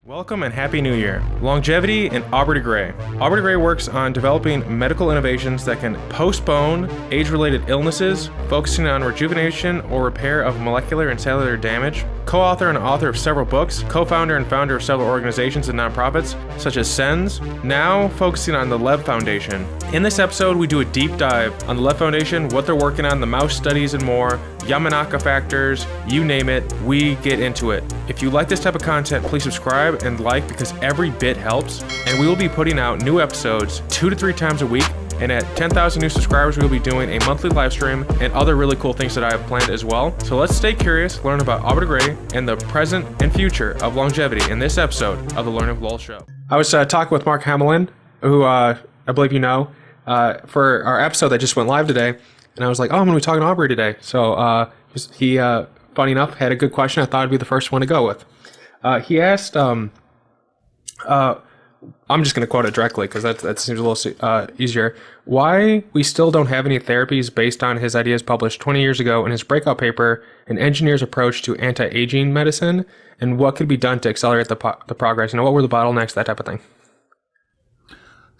Welcome and Happy New Year. Longevity and Aubrey De Grey. Aubrey De Grey works on developing medical innovations that can postpone age-related illnesses, focusing on rejuvenation or repair of molecular and cellular damage. Co-author and author of several books, co-founder and founder of several organizations and nonprofits, such as SENS, now focusing on the Lev Foundation. In this episode, we do a deep dive on the Lev Foundation, what they're working on, the mouse studies and more, Yamanaka factors, you name it, we get into it. If you like this type of content, please subscribe and like because every bit helps. And we will be putting out new episodes 2 to 3 times a week. And at 10,000 new subscribers, we'll be doing a monthly live stream and other really cool things that I have planned as well. So let's stay curious, learn about Aubrey De Grey and the present and future of longevity in this episode of the Learning With Lowell show. I was talking with Mark Hamaleinen, who I believe you know, for our episode that just went live today. And I was like, oh, I'm going to be talking to Aubrey today. So he, funny enough, had a good question. I thought I'd be the first one to go with. He asked, I'm just going to quote it directly because that seems a little easier. Why we still don't have any therapies based on his ideas published 20 years ago in his breakout paper, An Engineer's Approach to Anti-Aging Medicine, and what could be done to accelerate the progress? You know, what were the bottlenecks, that type of thing?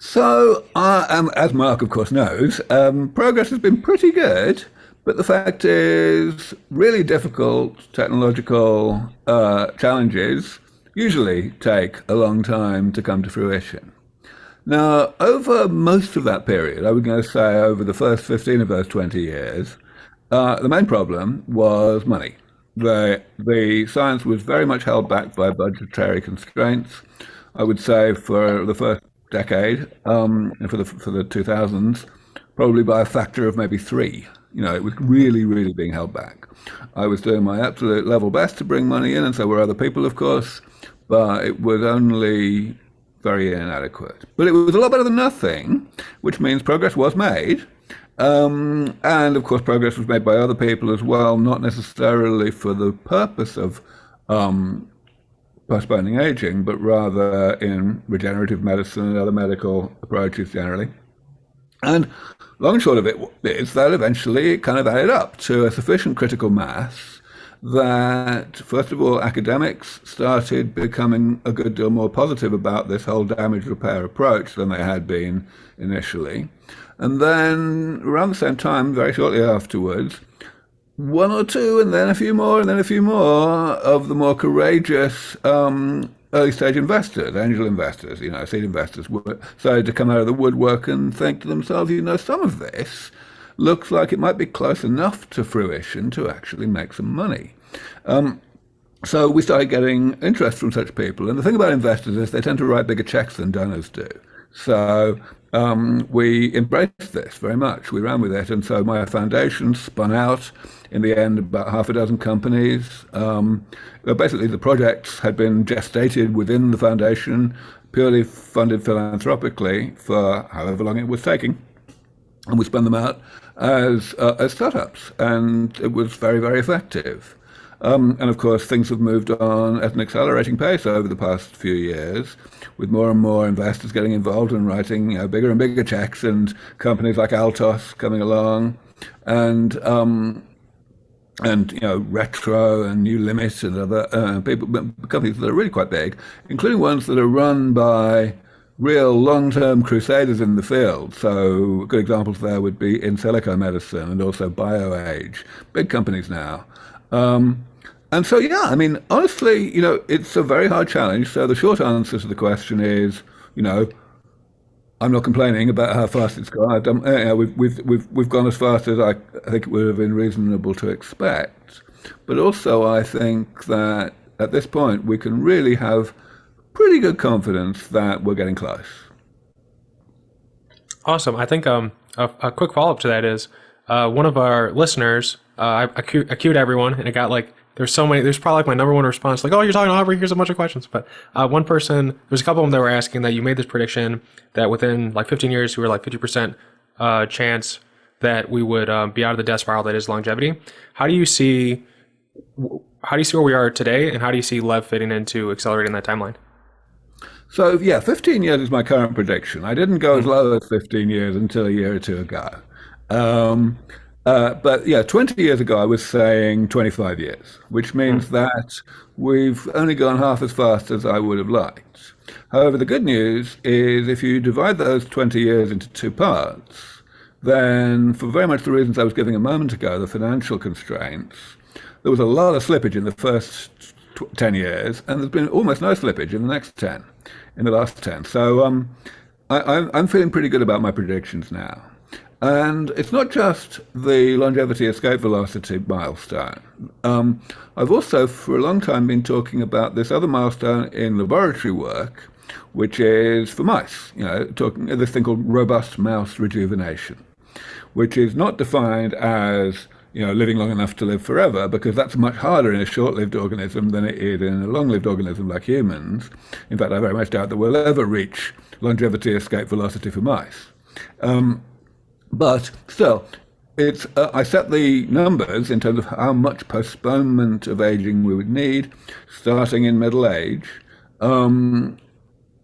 So, as Mark, of course, knows, progress has been pretty good, but the fact is really difficult technological challenges usually take a long time to come to fruition. Now, over most of that period, I was going to say over the first 15 of those 20 years, the main problem was money. The science was very much held back by budgetary constraints. I would say for the first decade, for the 2000s, probably by a factor of maybe 3. You know, it was really, really being held back. I was doing my absolute level best to bring money in, and so were other people, of course, but it was only very inadequate. But it was a lot better than nothing, which means progress was made. And of course, progress was made by other people as well, not necessarily for the purpose of postponing aging, but rather in regenerative medicine and other medical approaches generally. And long and short of it is that eventually it kind of added up to a sufficient critical mass that, first of all, academics started becoming a good deal more positive about this whole damage repair approach than they had been initially. And then around the same time, very shortly afterwards, 1 or 2, and then a few more, and then a few more of the more courageous early stage investors, angel investors, you know, seed investors, started to come out of the woodwork and think to themselves, you know, some of this looks like it might be close enough to fruition to actually make some money. So we started getting interest from such people. And the thing about investors is they tend to write bigger checks than donors do. So we embraced this very much. We ran with it. And so my foundation spun out in the end about half a dozen companies. Basically, the projects had been gestated within the foundation, purely funded philanthropically for however long it was taking. And we spun them out as startups, and it was very, very effective. And of course, things have moved on at an accelerating pace over the past few years, with more and more investors getting involved and writing, you know, bigger and bigger checks, and companies like Altos coming along, and you know, Retro and New Limit and other companies that are really quite big, including ones that are run by real long-term crusaders in the field. So good examples there would be in silico medicine and also BioAge, big companies now. And so, yeah, I mean, honestly, you know, it's a very hard challenge. So the short answer to the question is, you know, I'm not complaining about how fast it's gone. You know, we've gone as fast as I think it would have been reasonable to expect. But also, I think that at this point we can really have pretty good confidence that we're getting close. Awesome. I think a quick follow-up to that is one of our listeners, I queued everyone, and it got like, there's probably like my number one response, like, oh, you're talking to Aubrey, here's a bunch of questions. But one person, there's a couple of them that were asking that you made this prediction that within like 15 years, we were like 50% chance that we would be out of the death spiral that is longevity. How do you see where we are today, and how do you see Lev fitting into accelerating that timeline? So yeah, 15 years is my current prediction. I didn't go as low as 15 years until a year or two ago. But yeah, 20 years ago, I was saying 25 years, which means that we've only gone half as fast as I would have liked. However, the good news is if you divide those 20 years into two parts, then for very much the reasons I was giving a moment ago, the financial constraints, there was a lot of slippage in the first 10 years, and there's been almost no slippage in the next 10, in the last 10. So I'm feeling pretty good about my predictions now. And it's not just the longevity escape velocity milestone. I've also, for a long time, been talking about this other milestone in laboratory work, which is for mice, talking this thing called robust mouse rejuvenation, which is not defined as living long enough to live forever, because that's much harder in a short-lived organism than it is in a long-lived organism like humans. In fact, I very much doubt that we'll ever reach longevity escape velocity for mice. But still, it's I set the numbers in terms of how much postponement of aging we would need, starting in middle age, so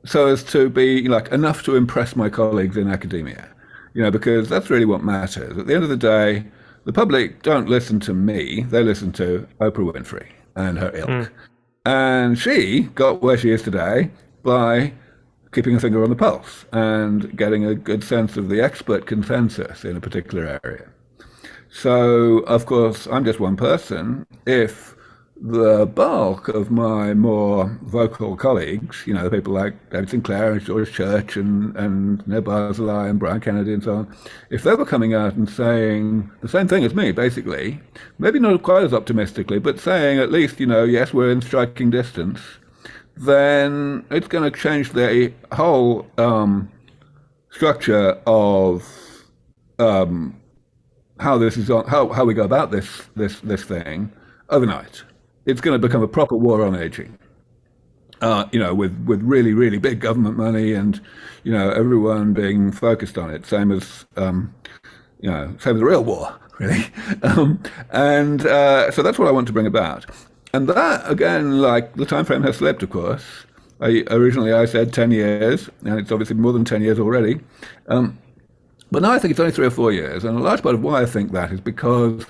as to be enough to impress my colleagues in academia, because that's really what matters. At the end of the day, the public don't listen to me; they listen to Oprah Winfrey and her ilk, and she got where she is today by keeping a finger on the pulse and getting a good sense of the expert consensus in a particular area. So, of course, I'm just one person. If the bulk of my more vocal colleagues, the people like David Sinclair and George Church and Ned Barzilai and Brian Kennedy and so on, if they were coming out and saying the same thing as me, basically, maybe not quite as optimistically, but saying at least, yes, we're in striking distance, then it's going to change the whole structure of how this is how we go about this thing overnight. It's going to become a proper war on aging. With really, really big government money and everyone being focused on it, same as same as the real war, really. So that's what I want to bring about. And that, again, the time frame has slipped, of course. Originally I said 10 years, and it's obviously more than 10 years already. But now I think it's only 3 or 4 years. And a large part of why I think that is because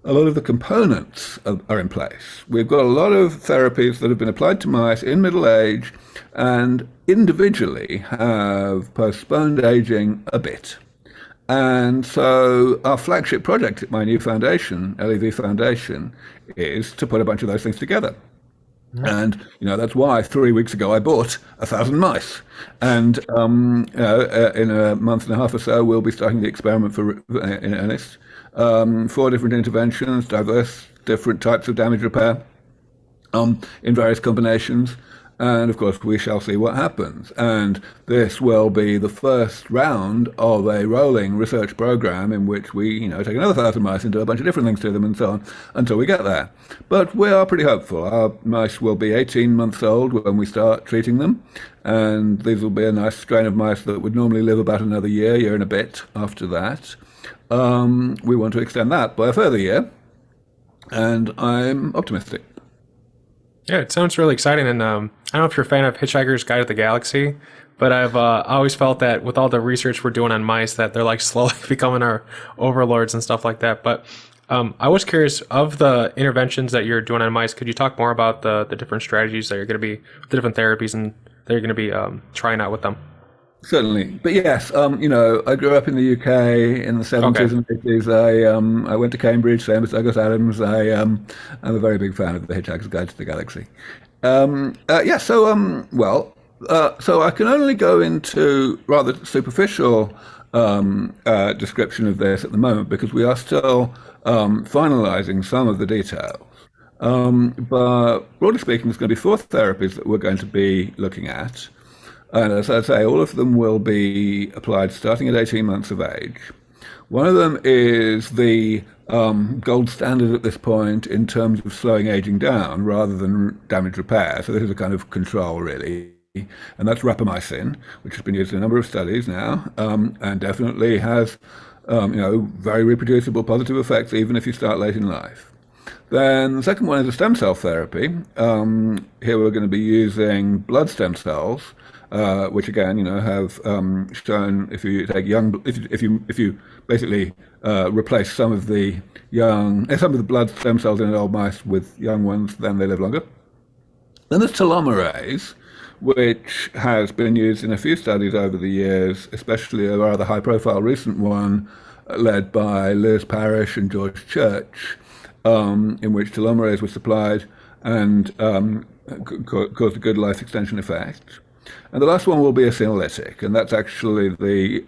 a lot of the components are in place. We've got a lot of therapies that have been applied to mice in middle age and individually have postponed aging a bit. And so our flagship project at my new foundation, LEV Foundation, is to put a bunch of those things together. And that's why 3 weeks ago I bought 1,000 mice, and in a month and a half or so we'll be starting the experiment in earnest. 4 different interventions, diverse different types of damage repair, in various combinations. And of course, we shall see what happens. And this will be the first round of a rolling research program in which we, take another 1,000 mice and do a bunch of different things to them and so on until we get there. But we are pretty hopeful. Our mice will be 18 months old when we start treating them. And these will be a nice strain of mice that would normally live about another year and a bit after that. We want to extend that by a further year. And I'm optimistic. Yeah, it sounds really exciting. And I don't know if you're a fan of Hitchhiker's Guide to the Galaxy, but I've always felt that with all the research we're doing on mice, that they're slowly becoming our overlords and stuff like that. But I was curious, of the interventions that you're doing on mice, could you talk more about the different strategies that you're going to be, the different therapies and that you're going to be trying out with them? Certainly. But yes, I grew up in the UK in the 70s and 80s. I went to Cambridge, same as Douglas Adams. I'm a very big fan of The Hitchhiker's Guide to the Galaxy. So I can only go into rather superficial description of this at the moment because we are still finalizing some of the details. But broadly speaking, there's going to be 4 therapies that we're going to be looking at. And as I say, all of them will be applied starting at 18 months of age. One of them is the gold standard at this point in terms of slowing aging down rather than damage repair. So this is a kind of control, really. And that's rapamycin, which has been used in a number of studies now, and definitely has very reproducible positive effects even if you start late in life. Then the second one is a stem cell therapy. Here we're going to be using blood stem cells which again, have shown if you take if you basically replace some of the blood stem cells in old mice with young ones, then they live longer. Then there's telomerase, which has been used in a few studies over the years, especially a rather high-profile recent one led by Liz Parrish and George Church, in which telomerase was supplied and caused a good life extension effect. And the last one will be a senolytic, and that's actually the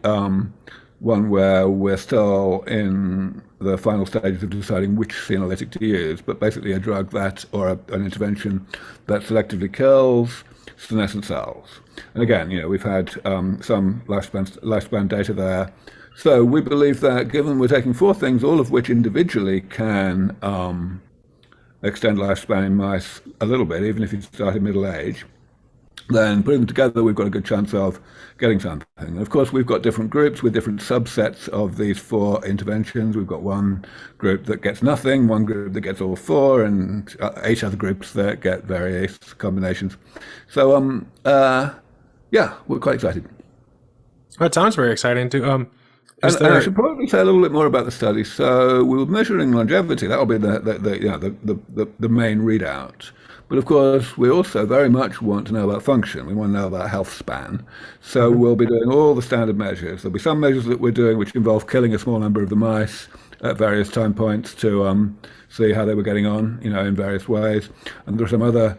one where we're still in the final stages of deciding which senolytic to use, but basically a drug that, or an intervention that selectively kills senescent cells. And again, we've had some lifespan data there. So we believe that given we're taking four things, all of which individually can extend lifespan in mice a little bit, even if you start in middle age, then putting them together, we've got a good chance of getting something. And of course, we've got different groups with different subsets of these four interventions. We've got one group that gets nothing, one group that gets all four, and 8 other groups that get various combinations. So, yeah, we're quite excited. That sounds very exciting too. And I should probably say a little bit more about the study. So we were measuring longevity. That will be the main readout. But of course, we also very much want to know about function. We want to know about health span. So we'll be doing all the standard measures. There'll be some measures that we're doing which involve killing a small number of the mice at various time points to see how they were getting on, in various ways. And there are some other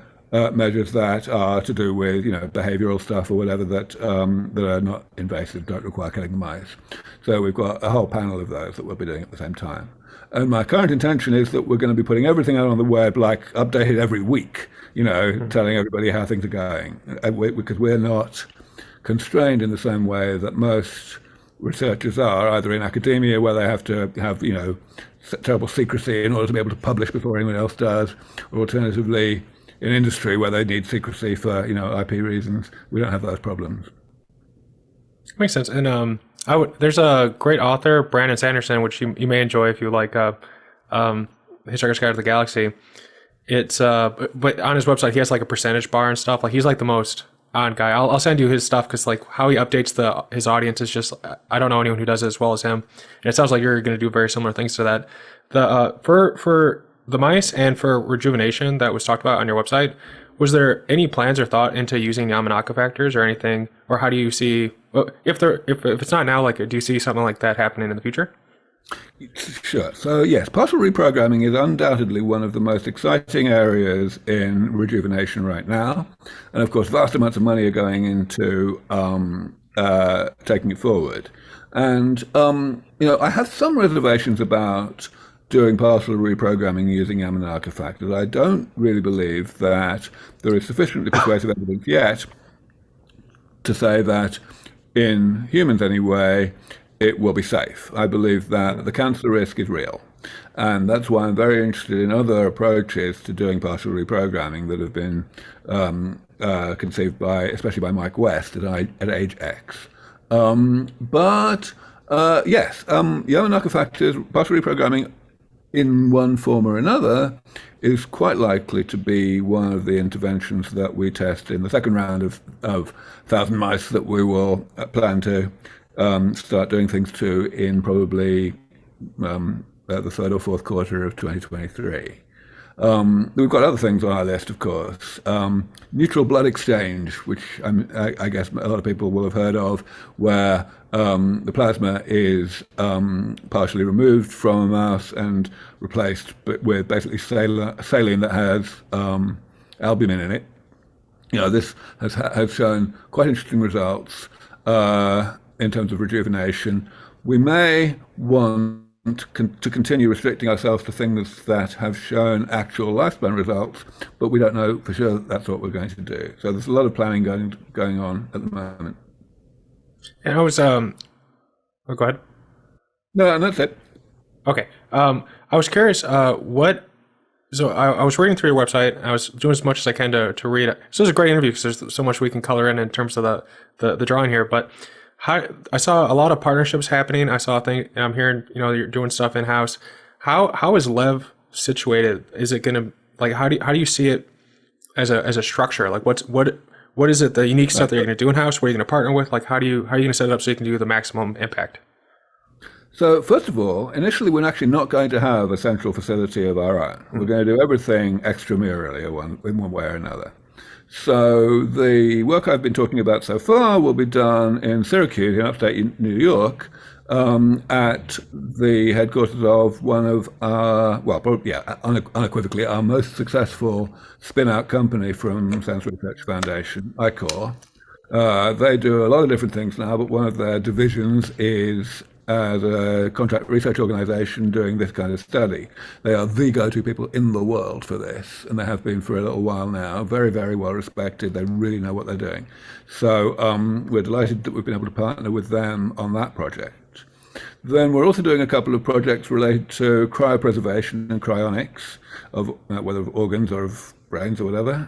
measures that are to do with, behavioral stuff or whatever that are not invasive, don't require killing the mice. So we've got a whole panel of those that we'll be doing at the same time. And my current intention is that we're going to be putting everything out on the web, like updated every week, telling everybody how things are going, because we're not constrained in the same way that most researchers are, either in academia where they have to have, terrible secrecy in order to be able to publish before anyone else does, or alternatively in industry where they need secrecy for, IP reasons. We don't have those problems. Makes sense. And there's a great author, Brandon Sanderson, which you may enjoy if you like Hitchhiker's Guide to the Galaxy. It's but on his website he has like a percentage bar and stuff. Like he's like the most on guy. I'll send you his stuff because like how he updates his audience is just, I don't know anyone who does it as well as him. And it sounds like you're going to do very similar things to that. The for the mice and for rejuvenation that was talked about on your website, was there any plans or thought into using Yamanaka factors or anything, or how do you see if it's not now, like do you see something like that happening in the future? Sure. So yes, partial reprogramming is undoubtedly one of the most exciting areas in rejuvenation right now, and of course, vast amounts of money are going into taking it forward. And I have some reservations about doing partial reprogramming using Yamanaka factors. I don't really believe that there is sufficiently persuasive evidence yet to say that in humans anyway, it will be safe. I believe that the cancer risk is real. And that's why I'm very interested in other approaches to doing partial reprogramming that have been conceived especially by Mike West at Age X. Yes, Yamanaka factors, partial reprogramming in one form or another is quite likely to be one of the interventions that we test in the second round of 1,000 mice that we will plan to start doing things to in probably the third or fourth quarter of 2023. We've got other things on our list, of course. Neutral blood exchange, which I guess a lot of people will have heard of, where the plasma is partially removed from a mouse and replaced with basically saline that has albumin in it. This has shown quite interesting results in terms of rejuvenation. We may want to continue restricting ourselves to things that have shown actual lifespan results, but we don't know for sure that's what we're going to do. So there's a lot of planning going on at the moment. And I was go ahead. No, and that's it. Okay. I was curious so I was reading through your website. And I was doing as much as I can to read it. So it was a great interview because there's so much we can color in terms of the drawing here, but I saw a lot of partnerships happening. I'm hearing, you're doing stuff in house. How is Lev situated? Is it going to how do you see it as a structure? Like what what is it, the unique stuff that you're going to do in-house? What are you going to partner with? Like, how are you going to set it up so you can do the maximum impact? So first of all, initially, we're actually not going to have a central facility of our own. We're going to do everything extramurally in one way or another. So the work I've been talking about so far will be done in Syracuse, in upstate New York, at the headquarters of one of our, unequivocally, our most successful spin-out company from SENS Research Foundation, Ichor. They do a lot of different things now, but one of their divisions is as a contract research organization doing this kind of study. They are the go-to people in the world for this, and they have been for a little while now. Very, very well respected. They really know what they're doing. So we're delighted that we've been able to partner with them on that project. Then we're also doing a couple of projects related to cryopreservation and cryonics, of whether of organs or of brains or whatever.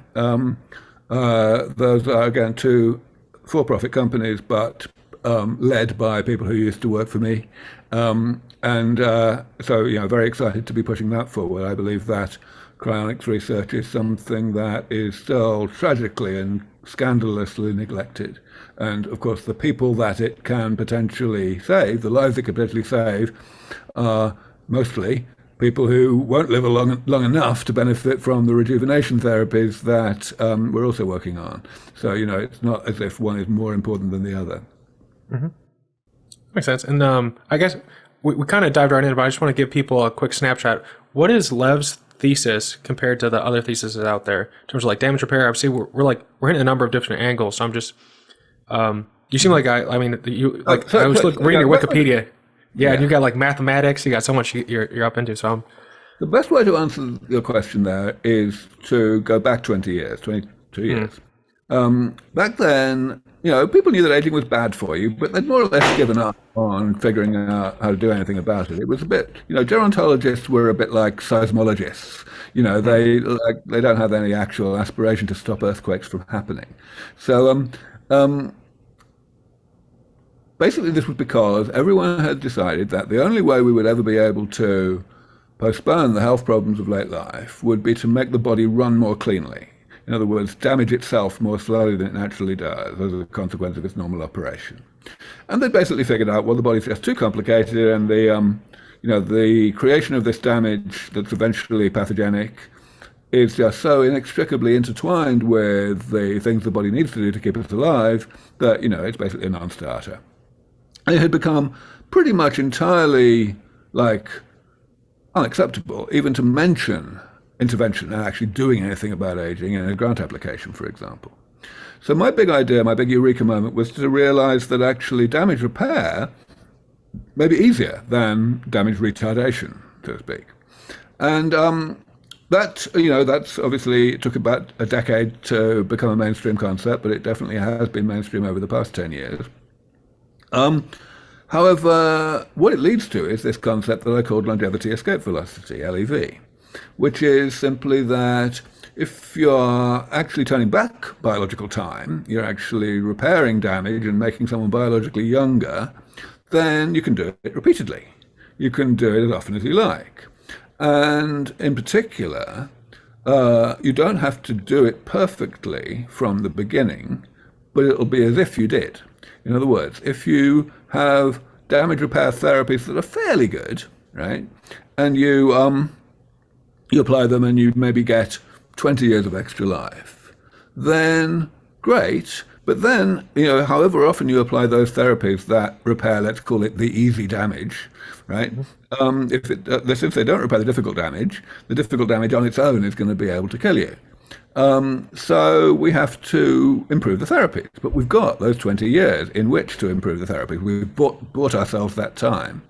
Those are, again, two for-profit companies, but led by people who used to work for me. So, very excited to be pushing that forward. I believe that cryonics research is something that is still tragically and scandalously neglected. And of course, the people that it can potentially save, the lives it could potentially save, are mostly people who won't live long enough to benefit from the rejuvenation therapies that we're also working on. So, it's not as if one is more important than the other. Mm-hmm. Makes sense. And I guess we kind of dived right in, but I just want to give people a quick snapshot. What is Lev's thesis compared to the other theses out there in terms of like damage repair? Obviously, we're hitting a number of different angles. So I'm just, you seem like I was reading your Wikipedia. Yeah, and you got like mathematics. You got so much you're up into. So the best way to answer your question there is to go back 22 years. Back then, people knew that aging was bad for you, but they'd more or less given up on figuring out how to do anything about it. It was a bit, gerontologists were a bit like seismologists. They don't have any actual aspiration to stop earthquakes from happening. So basically this was because everyone had decided that the only way we would ever be able to postpone the health problems of late life would be to make the body run more cleanly. In other words, damage itself more slowly than it naturally does as a consequence of its normal operation. And they basically figured out, well, the body's just too complicated, and the creation of this damage that's eventually pathogenic is just so inextricably intertwined with the things the body needs to do to keep us alive that, it's basically a non-starter. And it had become pretty much entirely, unacceptable even to mention intervention and actually doing anything about aging in a grant application, for example. So my big idea, my big eureka moment, was to realize that actually damage repair may be easier than damage retardation, so to speak. And that's obviously, it took about a decade to become a mainstream concept, but it definitely has been mainstream over the past 10 years. However, what it leads to is this concept that I called longevity escape velocity, LEV, which is simply that if you're actually turning back biological time, you're actually repairing damage and making someone biologically younger, then you can do it repeatedly. You can do it as often as you like. And in particular, you don't have to do it perfectly from the beginning, but it'll be as if you did. In other words, if you have damage repair therapies that are fairly good, right, and you apply them and you maybe get 20 years of extra life, then great. But then, however often you apply those therapies that repair, let's call it the easy damage, right? Since they don't repair the difficult damage on its own is going to be able to kill you. So we have to improve the therapies, but we've got those 20 years in which to improve the therapies. We've bought ourselves that time.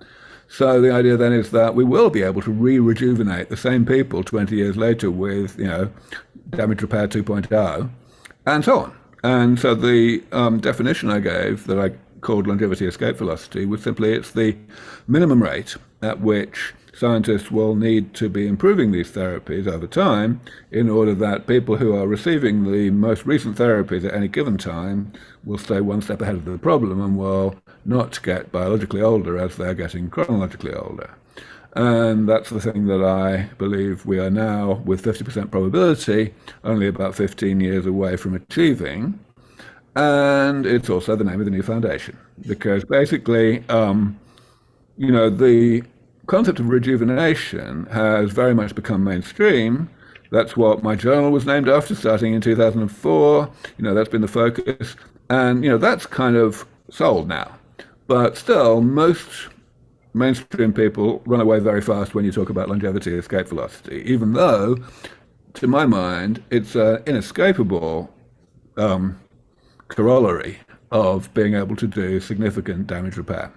So the idea then is that we will be able to rejuvenate the same people 20 years later with, damage repair 2.0 and so on. And so the definition I gave that I called longevity escape velocity was simply it's the minimum rate at which scientists will need to be improving these therapies over time in order that people who are receiving the most recent therapies at any given time will stay one step ahead of the problem and will not get biologically older as they're getting chronologically older. And that's the thing that I believe we are now, with 50% probability, only about 15 years away from achieving. And it's also the name of the new foundation, because basically, the concept of rejuvenation has very much become mainstream. That's what my journal was named after, starting in 2004. That's been the focus. And, that's kind of sold now. But still, most mainstream people run away very fast when you talk about longevity, escape velocity, even though, to my mind, it's an inescapable corollary of being able to do significant damage repair.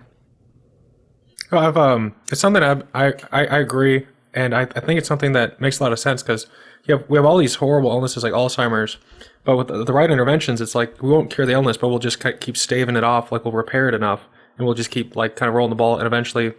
Well, it's something I agree, and I think it's something that makes a lot of sense, because we have all these horrible illnesses like Alzheimer's, but with the right interventions, it's like we won't cure the illness, but we'll just keep staving it off, like we'll repair it enough, and we'll just keep like kind of rolling the ball, and eventually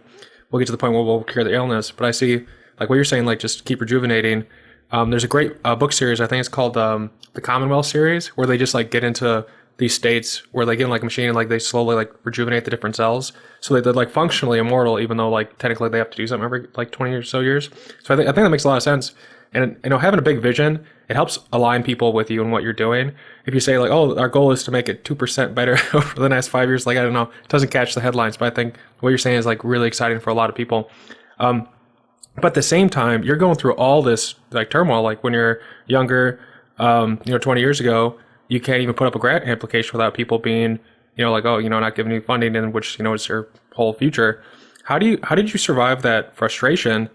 we'll get to the point where we'll cure the illness. But I see, like what you're saying, like just keep rejuvenating. There's a great book series, I think it's called the Commonwealth series, where they just like get into these states where they get in like a machine and like they slowly like rejuvenate the different cells, so they're like functionally immortal, even though like technically they have to do something every like 20 or so years. So I think that makes a lot of sense. And having a big vision, it helps align people with you and what you're doing. If you say like, oh, our goal is to make it 2% better over the next 5 years, like I don't know, it doesn't catch the headlines. But I think what you're saying is like really exciting for a lot of people. But at the same time, you're going through all this like turmoil. Like when you're younger, 20 years ago, you can't even put up a grant application without people being, like, oh, not giving you funding, in which, it's your whole future. How did you survive that frustration?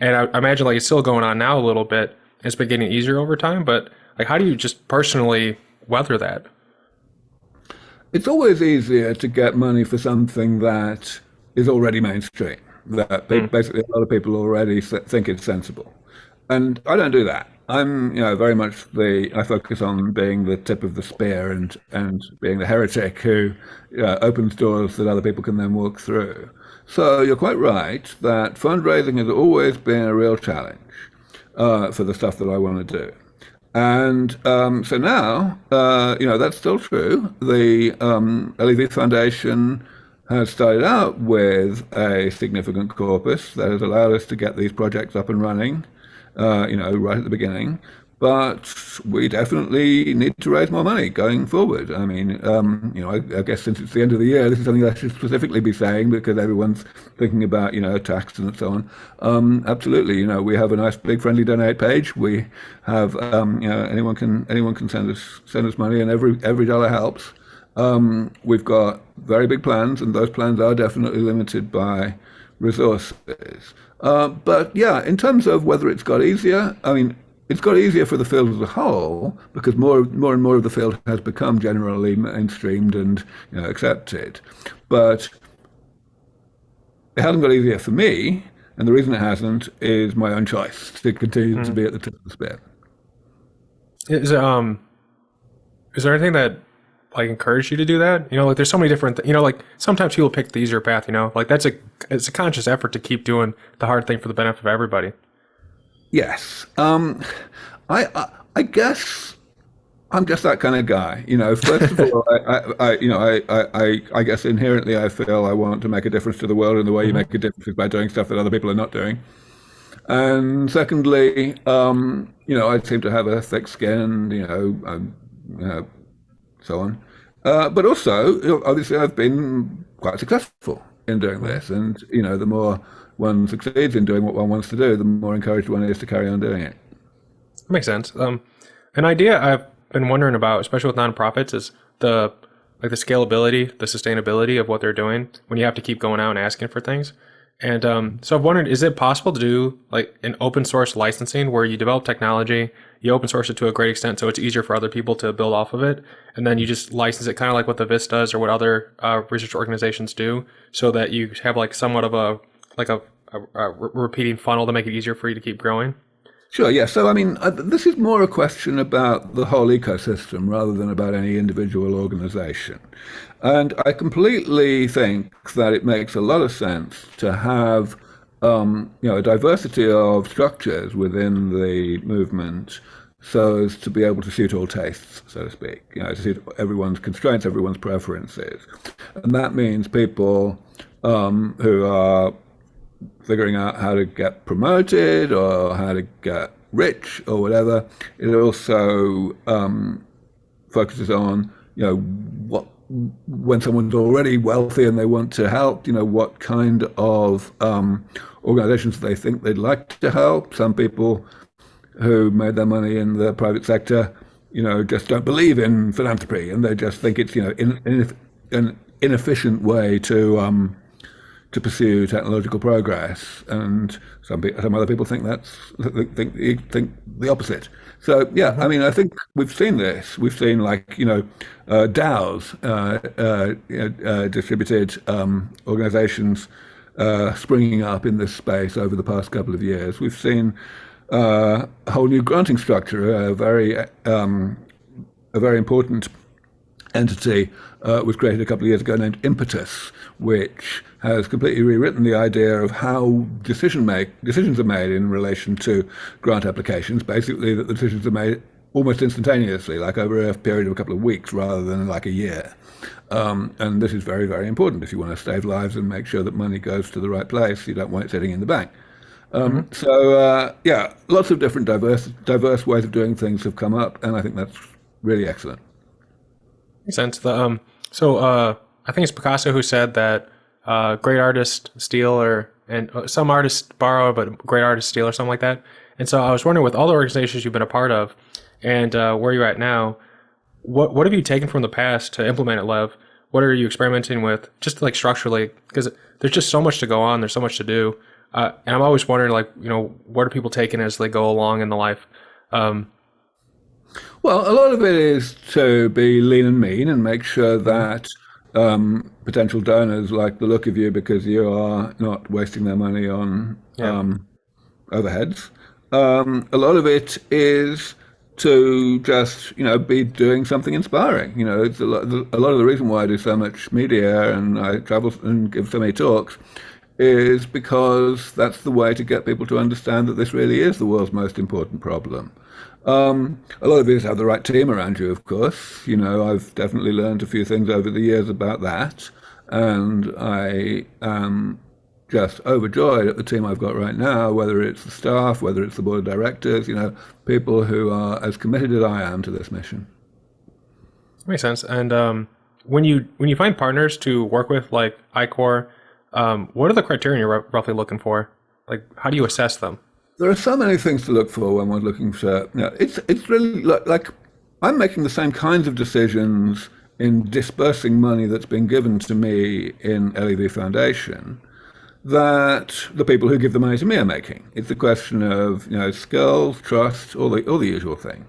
And I imagine like it's still going on now a little bit. It's been getting easier over time, but like, how do you just personally weather that? It's always easier to get money for something that is already mainstream, that basically a lot of people already think it's sensible. And I don't do that. I'm, very much I focus on being the tip of the spear and being the heretic who opens doors that other people can then walk through. So you're quite right that fundraising has always been a real challenge for the stuff that I want to do. And so now, that's still true. The LEV Foundation has started out with a significant corpus that has allowed us to get these projects up and running, right at the beginning. But we definitely need to raise more money going forward. I mean, I guess since it's the end of the year, this is something I should specifically be saying because everyone's thinking about, tax and so on. Absolutely, we have a nice big friendly donate page. We have, anyone can send us money, and every dollar helps. We've got very big plans, and those plans are definitely limited by resources. But yeah, in terms of whether it's got easier, I mean, it's got easier for the field as a whole because more and more of the field has become generally mainstreamed and accepted. But it hasn't got easier for me, and the reason it hasn't is my own choice to continue to be at the tip of the spear. Is there anything that like encouraged you to do that? Like there's so many different, like sometimes people pick the easier path, like it's a conscious effort to keep doing the hard thing for the benefit of everybody. Yes. I guess I'm just that kind of guy. First of all, I guess inherently I feel I want to make a difference to the world, and the way you make a difference is by doing stuff that other people are not doing. And secondly, I seem to have a thick skin, so on. But also, obviously, I've been quite successful in doing this. And, the more one succeeds in doing what one wants to do, the more encouraged one is to carry on doing it. That makes sense. An idea I've been wondering about, especially with nonprofits, is the scalability, the sustainability of what they're doing when you have to keep going out and asking for things. And so I've wondered, is it possible to do like an open source licensing where you develop technology, you open source it to a great extent so it's easier for other people to build off of it, and then you just license it kind of like what the VIS does or what other research organizations do, so that you have like somewhat of a repeating funnel to make it easier for you to keep growing? Sure, yeah. So, I mean, this is more a question about the whole ecosystem rather than about any individual organization. And I completely think that it makes a lot of sense to have, a diversity of structures within the movement so as to be able to suit all tastes, so to speak, to suit everyone's constraints, everyone's preferences. And that means people who are figuring out how to get promoted or how to get rich or whatever. It also focuses on what, when someone's already wealthy and they want to help, what kind of organizations they think they'd like to help. Some people who made their money in the private sector, just don't believe in philanthropy, and they just think it's, an inefficient way to pursue technological progress. And some other people think think the opposite. So yeah, I mean, I think we've seen this. We've seen DAOs, distributed organizations, springing up in this space over the past couple of years. We've seen a whole new granting structure, a very important entity was created a couple of years ago named Impetus, which has completely rewritten the idea of how decisions are made in relation to grant applications. Basically, that the decisions are made almost instantaneously, like over a period of a couple of weeks rather than like a year. And this is very, very important if you want to save lives and make sure that money goes to the right place. You don't want it sitting in the bank. So yeah, lots of different diverse ways of doing things have come up, and I think that's really excellent. Makes sense. I think it's Picasso who said that great artists steal, and some artists borrow, but great artists steal, or something like that. And so I was wondering, with all the organizations you've been a part of, and where you're at now, what have you taken from the past to implement at Lev? What are you experimenting with, just like structurally? Because there's just so much to go on. There's so much to do. And I'm always wondering, what are people taking as they go along in the life? Well, a lot of it is to be lean and mean and make sure that potential donors like the look of you because you are not wasting their money on overheads. A lot of it is to just, be doing something inspiring. It's a lot of the reason why I do so much media and I travel and give so many talks is because that's the way to get people to understand that this really is the world's most important problem. A lot of it is have the right team around you, of course. I've definitely learned a few things over the years about that, and I am just overjoyed at the team I've got right now, whether it's the staff, whether it's the board of directors, people who are as committed as I am to this mission. Makes sense. And when you find partners to work with, like Ichor, what are the criteria you're roughly looking for? Like, how do you assess them? There are so many things to look for when we're looking for. It's really like I'm making the same kinds of decisions in dispersing money that's been given to me in LEV Foundation that the people who give the money to me are making. It's a question of skills, trust, all the usual things.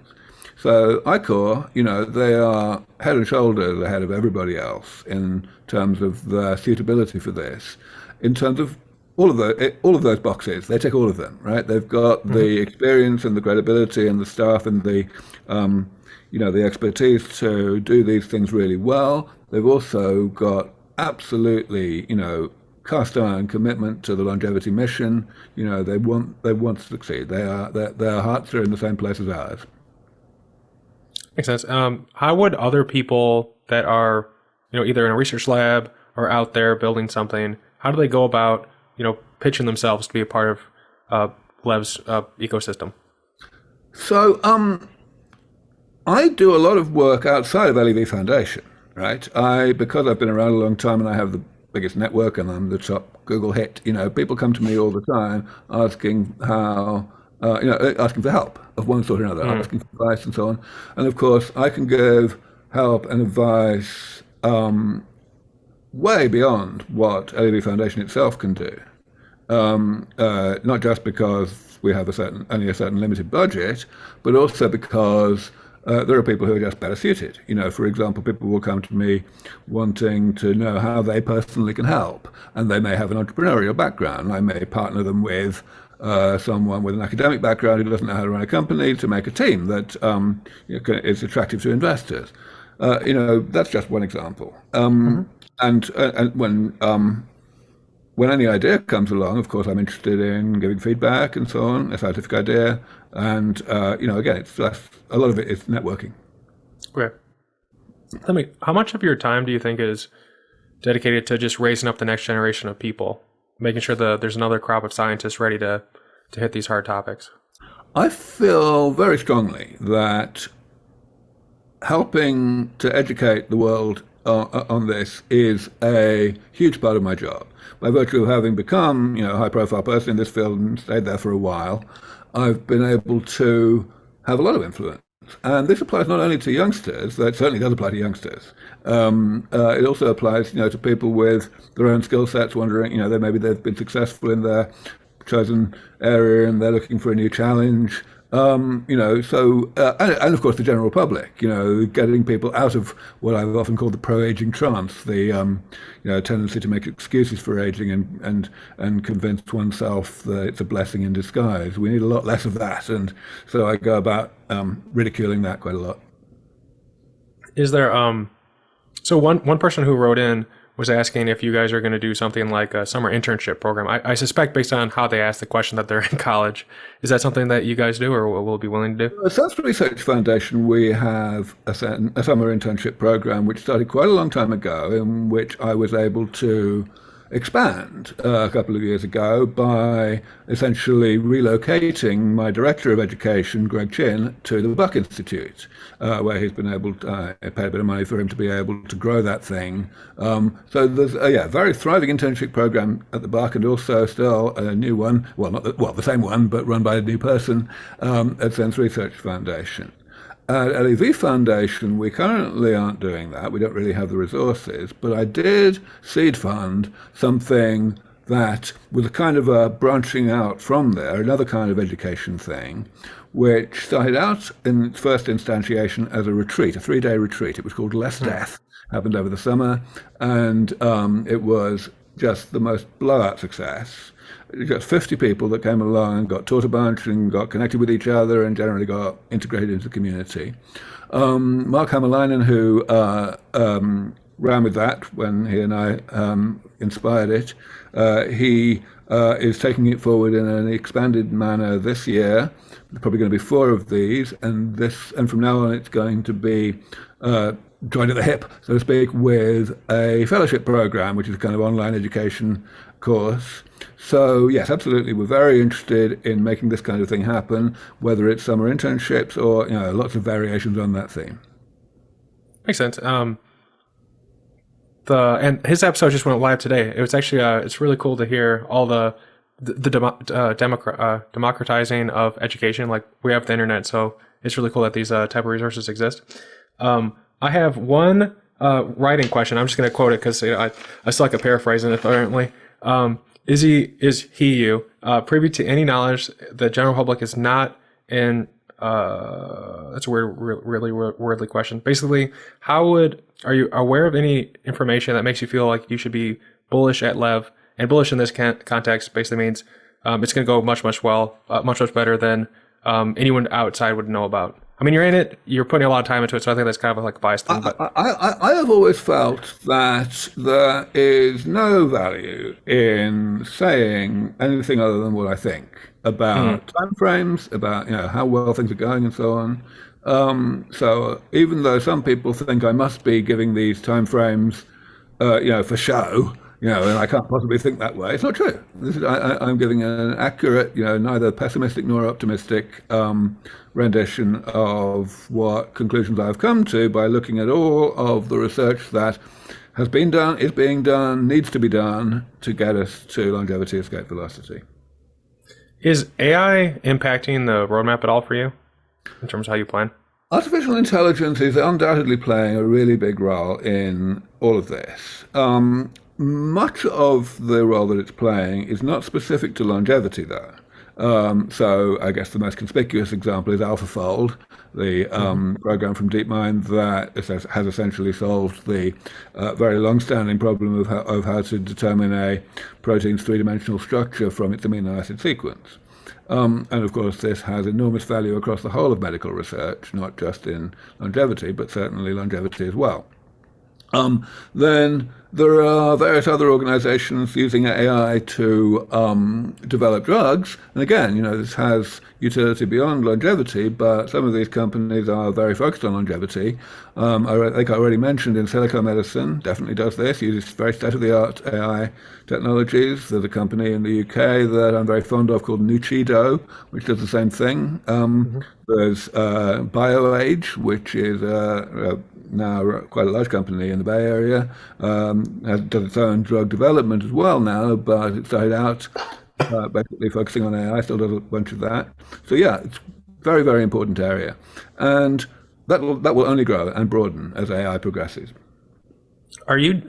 So Ichor, they are head and shoulders ahead of everybody else in terms of their suitability for this. In terms of all of those boxes, they tick all of them, right? They've got the experience and the credibility and the staff and the the expertise to do these things really well. They've also got absolutely cast iron commitment to the longevity mission. They want to succeed. Their hearts are in the same place as ours. Makes sense. How would other people that are either in a research lab or out there building something, how do they go about pitching themselves to be a part of Lev's ecosystem? So I do a lot of work outside of LEV Foundation, right? Because I've been around a long time and I have the biggest network and I'm the top Google hit, people come to me all the time asking asking for help of one sort or another, asking for advice and so on. And of course, I can give help and advice way beyond what LEV Foundation itself can do. Not just because we have only a certain limited budget, but also because there are people who are just better suited. For example, people will come to me wanting to know how they personally can help, and they may have an entrepreneurial background. I may partner them with someone with an academic background who doesn't know how to run a company to make a team that is attractive to investors. That's just one example. And when any idea comes along, of course, I'm interested in giving feedback and so on, a scientific idea. And, again, it's just, a lot of it is networking. Okay. How much of your time do you think is dedicated to just raising up the next generation of people, making sure that there's another crop of scientists ready to hit these hard topics? I feel very strongly that helping to educate the world on this is a huge part of my job. By virtue of having become, a high-profile person in this field and stayed there for a while, I've been able to have a lot of influence. And this applies not only to youngsters, though it certainly does apply to youngsters. It also applies, to people with their own skill sets, wondering, maybe they've been successful in their chosen area and they're looking for a new challenge. And of course the general public, getting people out of what I've often called the pro-aging trance, the tendency to make excuses for aging and convince oneself that it's a blessing in disguise. We need a lot less of that, and so I go about ridiculing that quite a lot. Is there so one person who wrote in was asking if you guys are going to do something like a summer internship program. I suspect based on how they asked the question that they're in college. Is that something that you guys do or will be willing to do? At SENS Research Foundation, we have a summer internship program which started quite a long time ago, in which I was able to expand a couple of years ago by essentially relocating my director of education, Greg Chin, to the Buck Institute, where he's been able to pay a bit of money for him to be able to grow that thing. So there's a very thriving internship program at the Buck, and also still a new one, the same one, but run by a new person at SENS Research Foundation. At LEV Foundation, we currently aren't doing that. We don't really have the resources, but I did seed fund something that was a kind of a branching out from there, another kind of education thing, which started out in its first instantiation as a retreat, a 3-day retreat. It was called Less Death, happened over the summer, and it was just the most blowout success. You got 50 people that came along and got taught a bunch and got connected with each other and generally got integrated into the community. Mark Hamaleinen, who ran with that when he and I inspired it, he is taking it forward in an expanded manner this year. There's probably going to be 4 of these, and from now on it's going to be joined at the hip, so to speak, with a fellowship program, which is a kind of online education course. So yes, absolutely, we're very interested in making this kind of thing happen, whether it's summer internships or lots of variations on that theme. Makes sense. And his episode just went live today. It was actually it's really cool to hear all the democratizing of education. Like, we have the internet, so it's really cool that these type of resources exist. I have one writing question. I'm just going to quote it because I still like a paraphrasing it apparently. Is you privy to any knowledge the general public is not in? That's a weird, really worldly question. Basically, are you aware of any information that makes you feel like you should be bullish at Lev? And bullish in this context basically means it's going to go much better than anyone outside would know about. I mean, you're in it, you're putting a lot of time into it, so I think that's kind of like a biased thing. But I have always felt that there is no value in saying anything other than what I think about timeframes, about how well things are going and so on. So even though some people think I must be giving these timeframes, for show, and I can't possibly think that way. It's not true. I'm giving an accurate, neither pessimistic nor optimistic rendition of what conclusions I've come to by looking at all of the research that has been done, is being done, needs to be done to get us to longevity, escape velocity. Is AI impacting the roadmap at all for you in terms of how you plan? Artificial intelligence is undoubtedly playing a really big role in all of this. Much of the role that it's playing is not specific to longevity, though. So I guess the most conspicuous example is AlphaFold, the program from DeepMind that has essentially solved the very long-standing problem of how to determine a protein's 3-dimensional structure from its amino acid sequence. And of course, this has enormous value across the whole of medical research, not just in longevity, but certainly longevity as well. Then there are various other organizations using AI to develop drugs. And again, this has utility beyond longevity, but some of these companies are very focused on longevity. I think I already mentioned in silico medicine, definitely does this, uses very state-of-the-art AI technologies. There's a company in the UK that I'm very fond of called Nuchido, which does the same thing. There's BioAge, which is now quite a large company in the Bay Area, does its own drug development as well now, but it started out basically focusing on AI, still does a bunch of that. So yeah, it's a very, very important area. And that will only grow and broaden as AI progresses. Are you,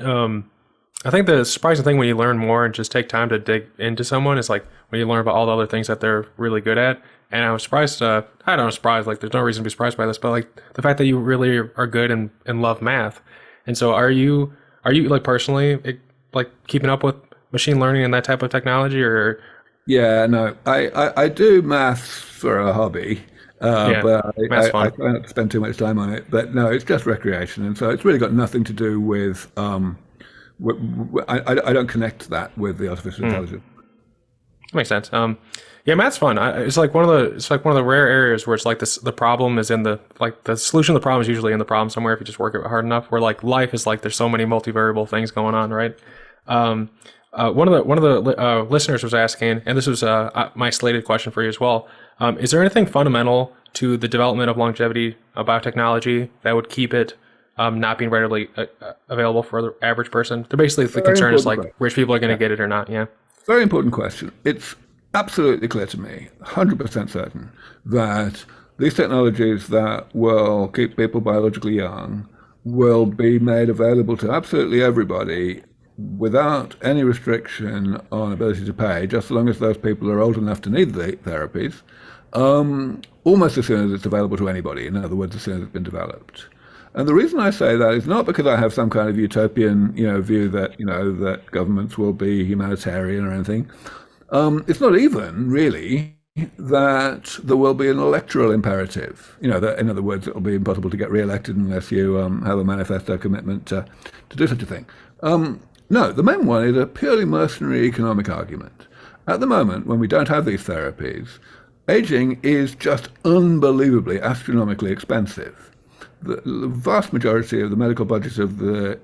I think the surprising thing when you learn more and just take time to dig into someone is like when you learn about all the other things that they're really good at. And I was surprised, I don't know, surprised, like there's no reason to be surprised by this, but like the fact that you really are good and love math. And so are you like personally like keeping up with machine learning and that type of technology, or? Yeah, no, I do maths for a hobby, but I try not to spend too much time on it. But no, it's just recreation. And so it's really got nothing to do with, I don't connect that with the artificial intelligence. Makes sense. Yeah, math's fun. It's like one of the rare areas where it's like this. The problem is in the solution of the problem is usually in the problem somewhere if you just work it hard enough. Where like life is like there's so many multivariable things going on, right? One of the listeners was asking, and this was my slated question for you as well. Is there anything fundamental to the development of longevity biotechnology that would keep it not being readily available for the average person? They're basically the concern is like rich people are going to get it or not. Yeah. Very important question. It's absolutely clear to me, 100% certain, that these technologies that will keep people biologically young will be made available to absolutely everybody without any restriction on ability to pay, just as long as those people are old enough to need the therapies, almost as soon as it's available to anybody, in other words, as soon as it's been developed. And the reason I say that is not because I have some kind of utopian, view that, that governments will be humanitarian or anything. It's not even really that there will be an electoral imperative. That in other words, it will be impossible to get re-elected unless you have a manifesto commitment to do such a thing. No, the main one is a purely mercenary economic argument. At the moment, when we don't have these therapies, aging is just unbelievably, astronomically expensive. The vast majority of the medical budget of the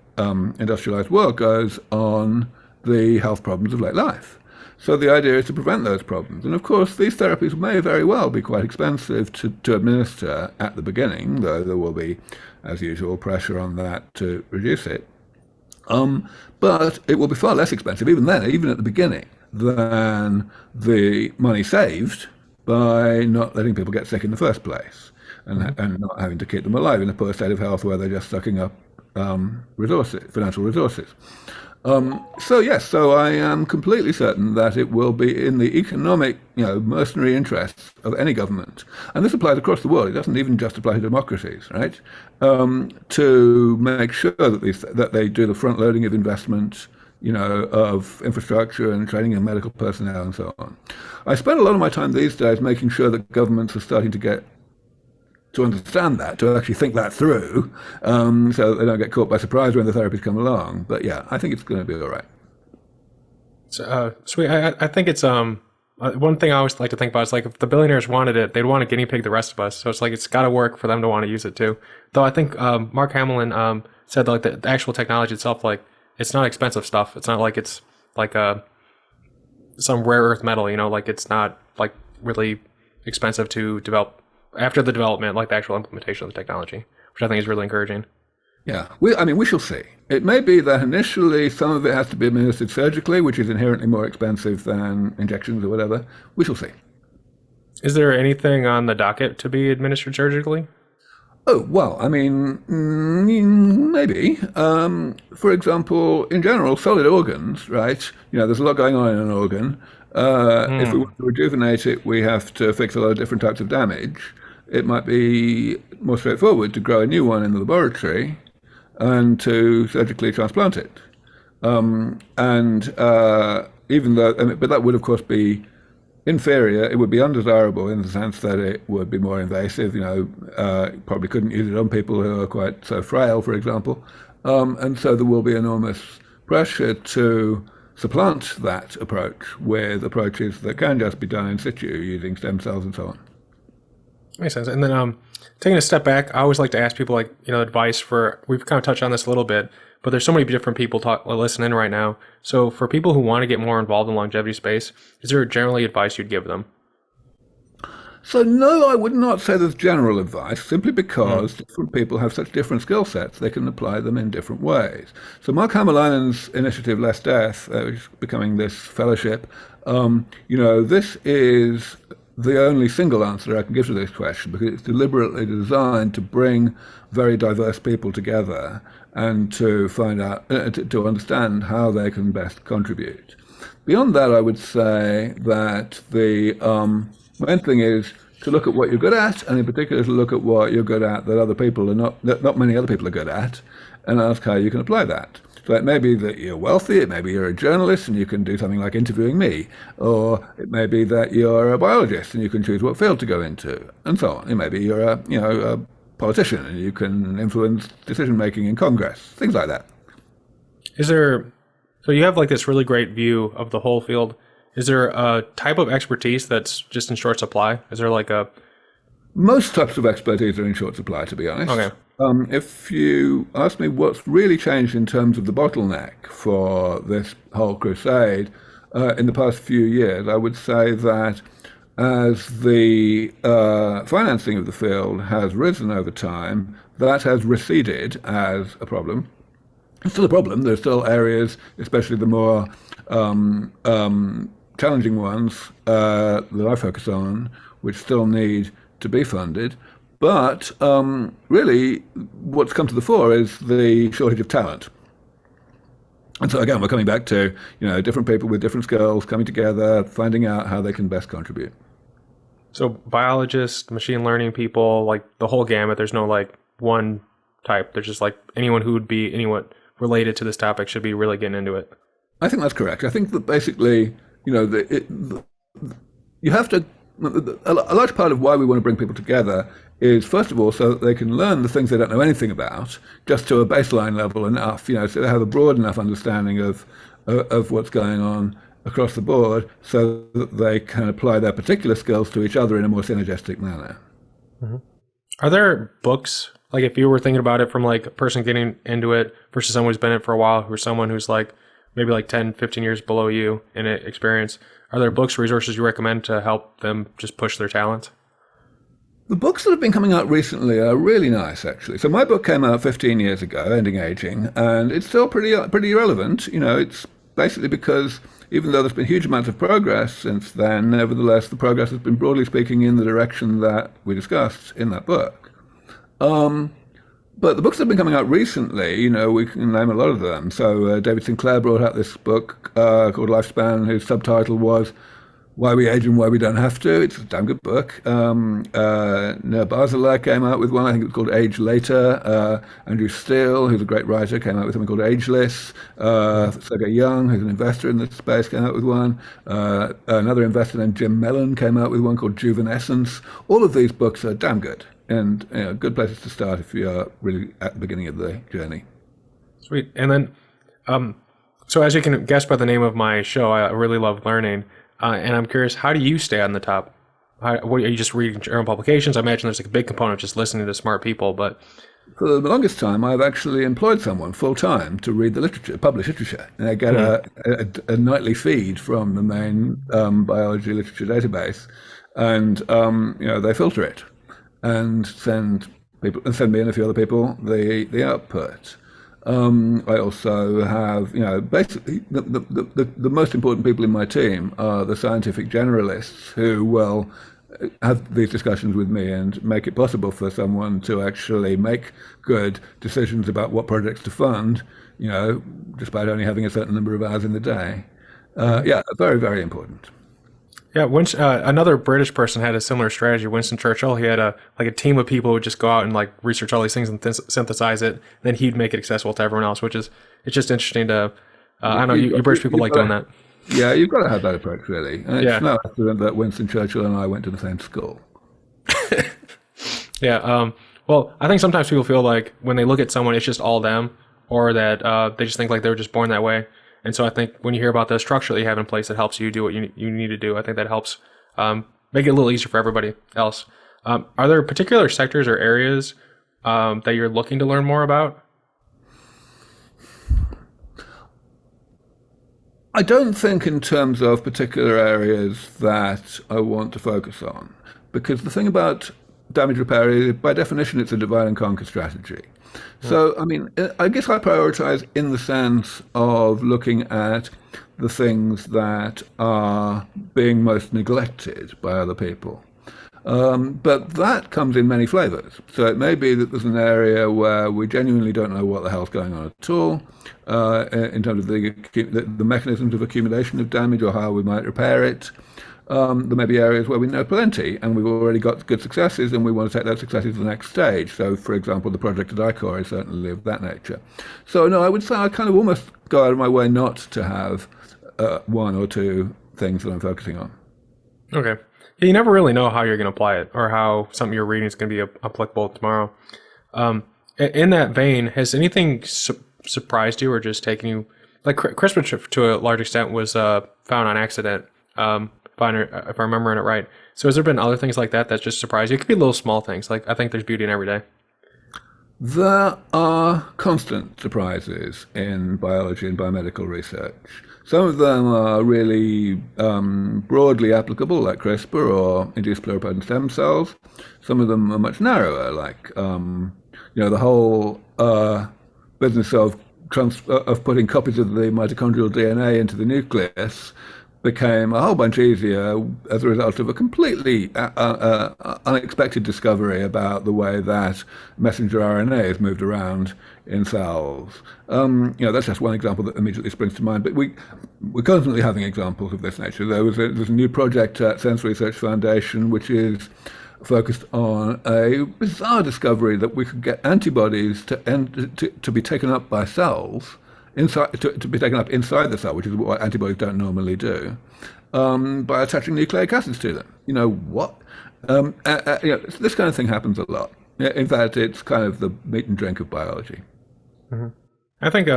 industrialized world goes on the health problems of late life. So the idea is to prevent those problems. And of course, these therapies may very well be quite expensive to administer at the beginning, though there will be, as usual, pressure on that to reduce it. But it will be far less expensive, even then, even at the beginning, than the money saved by not letting people get sick in the first place and not having to keep them alive in a poor state of health where they're just sucking up financial resources. So I am completely certain that it will be in the economic, mercenary interests of any government, and this applies across the world. It doesn't even just apply to democracies, right? To make sure that they do the front loading of investment, of infrastructure and training of medical personnel and so on. I spend a lot of my time these days making sure that governments are starting to understand that, to actually think that through, so that they don't get caught by surprise when the therapies come along. But yeah, I think it's going to be all right. So, sweet. I think it's one thing I always like to think about is like if the billionaires wanted it, they'd want to guinea pig the rest of us. So it's like it's got to work for them to want to use it too. Though I think Mark Hamaleinen said like the actual technology itself, like it's not expensive stuff. It's not like it's like some rare earth metal, like it's not like really expensive to develop after the development, like the actual implementation of the technology, which I think is really encouraging. Yeah, we shall see. It may be that initially some of it has to be administered surgically, which is inherently more expensive than injections or whatever. We shall see. Is there anything on the docket to be administered surgically? Oh, well, I mean, maybe. For example, in general, solid organs, right? There's a lot going on in an organ. If we want to rejuvenate it, we have to fix a lot of different types of damage. It might be more straightforward to grow a new one in the laboratory and to surgically transplant it. But that would, of course, be inferior. It would be undesirable in the sense that it would be more invasive. Probably couldn't use it on people who are quite so frail, for example. And so there will be enormous pressure to supplant that approach with approaches that can just be done in situ using stem cells and so on. Makes sense. And then taking a step back, I always like to ask people advice for, we've kind of touched on this a little bit, but there's so many different people listening right now. So for people who want to get more involved in longevity space, is there generally advice you'd give them? So no, I would not say there's general advice, simply because different people have such different skill sets, they can apply them in different ways. So Mark Hamaleinen's initiative, Less Death, which is becoming this fellowship, this is the only single answer I can give to this question, because it's deliberately designed to bring very diverse people together and to find out, to understand how they can best contribute. Beyond that, I would say that the main thing is to look at what you're good at, and in particular to look at what you're good at that other people are not many other people are good at, and ask how you can apply that. So it may be that you're wealthy, it may be you're a journalist and you can do something like interviewing me, or it may be that you're a biologist and you can choose what field to go into, and so on. It may be you're a politician and you can influence decision making in Congress, things like that. So you have like this really great view of the whole field. Is there a type of expertise that's just in short supply? Is there like a... Most types of expertise are in short supply, to be honest. Okay. If you ask me what's really changed in terms of the bottleneck for this whole crusade in the past few years, I would say that as the financing of the field has risen over time, that has receded as a problem. It's still a problem. There's still areas, especially the more challenging ones that I focus on, which still need to be funded. But really, what's come to the fore is the shortage of talent. And so again, we're coming back to different people with different skills coming together, finding out how they can best contribute. So biologists, machine learning people, like the whole gamut. There's no like one type. There's just like anyone who would be anyone related to this topic should be really getting into it. I think that's correct. I think that basically, you have to. A large part of why we want to bring people together is, first of all, so that they can learn the things they don't know anything about, just to a baseline level enough, so they have a broad enough understanding of what's going on across the board, so that they can apply their particular skills to each other in a more synergistic manner. Mm-hmm. Are there books, like if you were thinking about it from like a person getting into it versus someone who's been in it for a while, or someone who's like maybe like 10, 15 years below you in experience, are there books, resources you recommend to help them just push their talents? The books that have been coming out recently are really nice, actually. So my book came out 15 years ago, Ending Aging, and it's still pretty relevant. It's basically because even though there's been huge amounts of progress since then, nevertheless, the progress has been, broadly speaking, in the direction that we discussed in that book. But the books that have been coming out recently, we can name a lot of them. So David Sinclair brought out this book called Lifespan, whose subtitle was Why We Age and Why We Don't Have to. It's a damn good book. Nir Barzaler came out with one, I think it was called Age Later. Andrew Steele, who's a great writer, came out with something called Ageless. Sergey Young, who's an investor in this space, came out with one. Another investor named Jim Mellon came out with one called Juvenescence. All of these books are damn good. And good places to start if you're really at the beginning of the journey. Sweet. And then, so as you can guess by the name of my show, I really love learning. And I'm curious, how do you stay on the top? Are you just reading your own publications? I imagine there's like a big component of just listening to smart people, but... For the longest time, I've actually employed someone full-time to read the literature, publish literature. And I get a nightly feed from the main biology literature database, and they filter it and send me and a few other people the output. I also have, basically the most important people in my team are the scientific generalists who will have these discussions with me and make it possible for someone to actually make good decisions about what projects to fund, despite only having a certain number of hours in the day. Very, very important. Yeah, another British person had a similar strategy. Winston Churchill, he had a team of people who would just go out and like research all these things and synthesize it. And then he'd make it accessible to everyone else, which is, it's just interesting to, I don't know, you British people like doing that. Yeah, you've got to have that approach, really. And it's Yeah. no accident that Winston Churchill and I went to the same school. Yeah. Well, I think sometimes people feel like when they look at someone, it's just all them, or that they just think like they were just born that way. And so I think when you hear about the structure that you have in place that helps you do what you need to do, I think that helps make it a little easier for everybody else. Are there particular sectors or areas that you're looking to learn more about? I don't think in terms of particular areas that I want to focus on, because the thing about damage repair is, by definition, it's a divide and conquer strategy. So, I mean, I guess I prioritize in the sense of looking at the things that are being most neglected by other people. But that comes in many flavors. So it may be that there's an area where we genuinely don't know what the hell's going on at all in terms of the mechanisms of accumulation of damage or how we might repair it. There may be areas where we know plenty and we've already got good successes and we want to take those successes to the next stage. So, for example, the project at Ichor is certainly of that nature. So, no, I would say I kind of almost go out of my way not to have one or two things that I'm focusing on. Okay. Yeah, you never really know how you're going to apply it or how something you're reading is going to be applicable tomorrow. In that vein, has anything surprised you or just taken you, like CRISPR to a large extent was found on accident, if I'm remembering it right. So has there been other things like that that just surprised you? It could be little small things. Like I think there's beauty in every day. There are constant surprises in biology and biomedical research. Some of them are really broadly applicable, like CRISPR or induced pluripotent stem cells. Some of them are much narrower, like the whole business of putting copies of the mitochondrial DNA into the nucleus became a whole bunch easier as a result of a completely unexpected discovery about the way that messenger RNA is moved around in cells. That's just one example that immediately springs to mind, but we're constantly having examples of this nature. There's a new project at SENS Research Foundation which is focused on a bizarre discovery that we could get antibodies to be taken up by cells, to be taken up inside the cell, which is what antibodies don't normally do, by attaching nucleic acids to them. You know what? This kind of thing happens a lot. In fact, it's kind of the meat and drink of biology. Mm-hmm. I think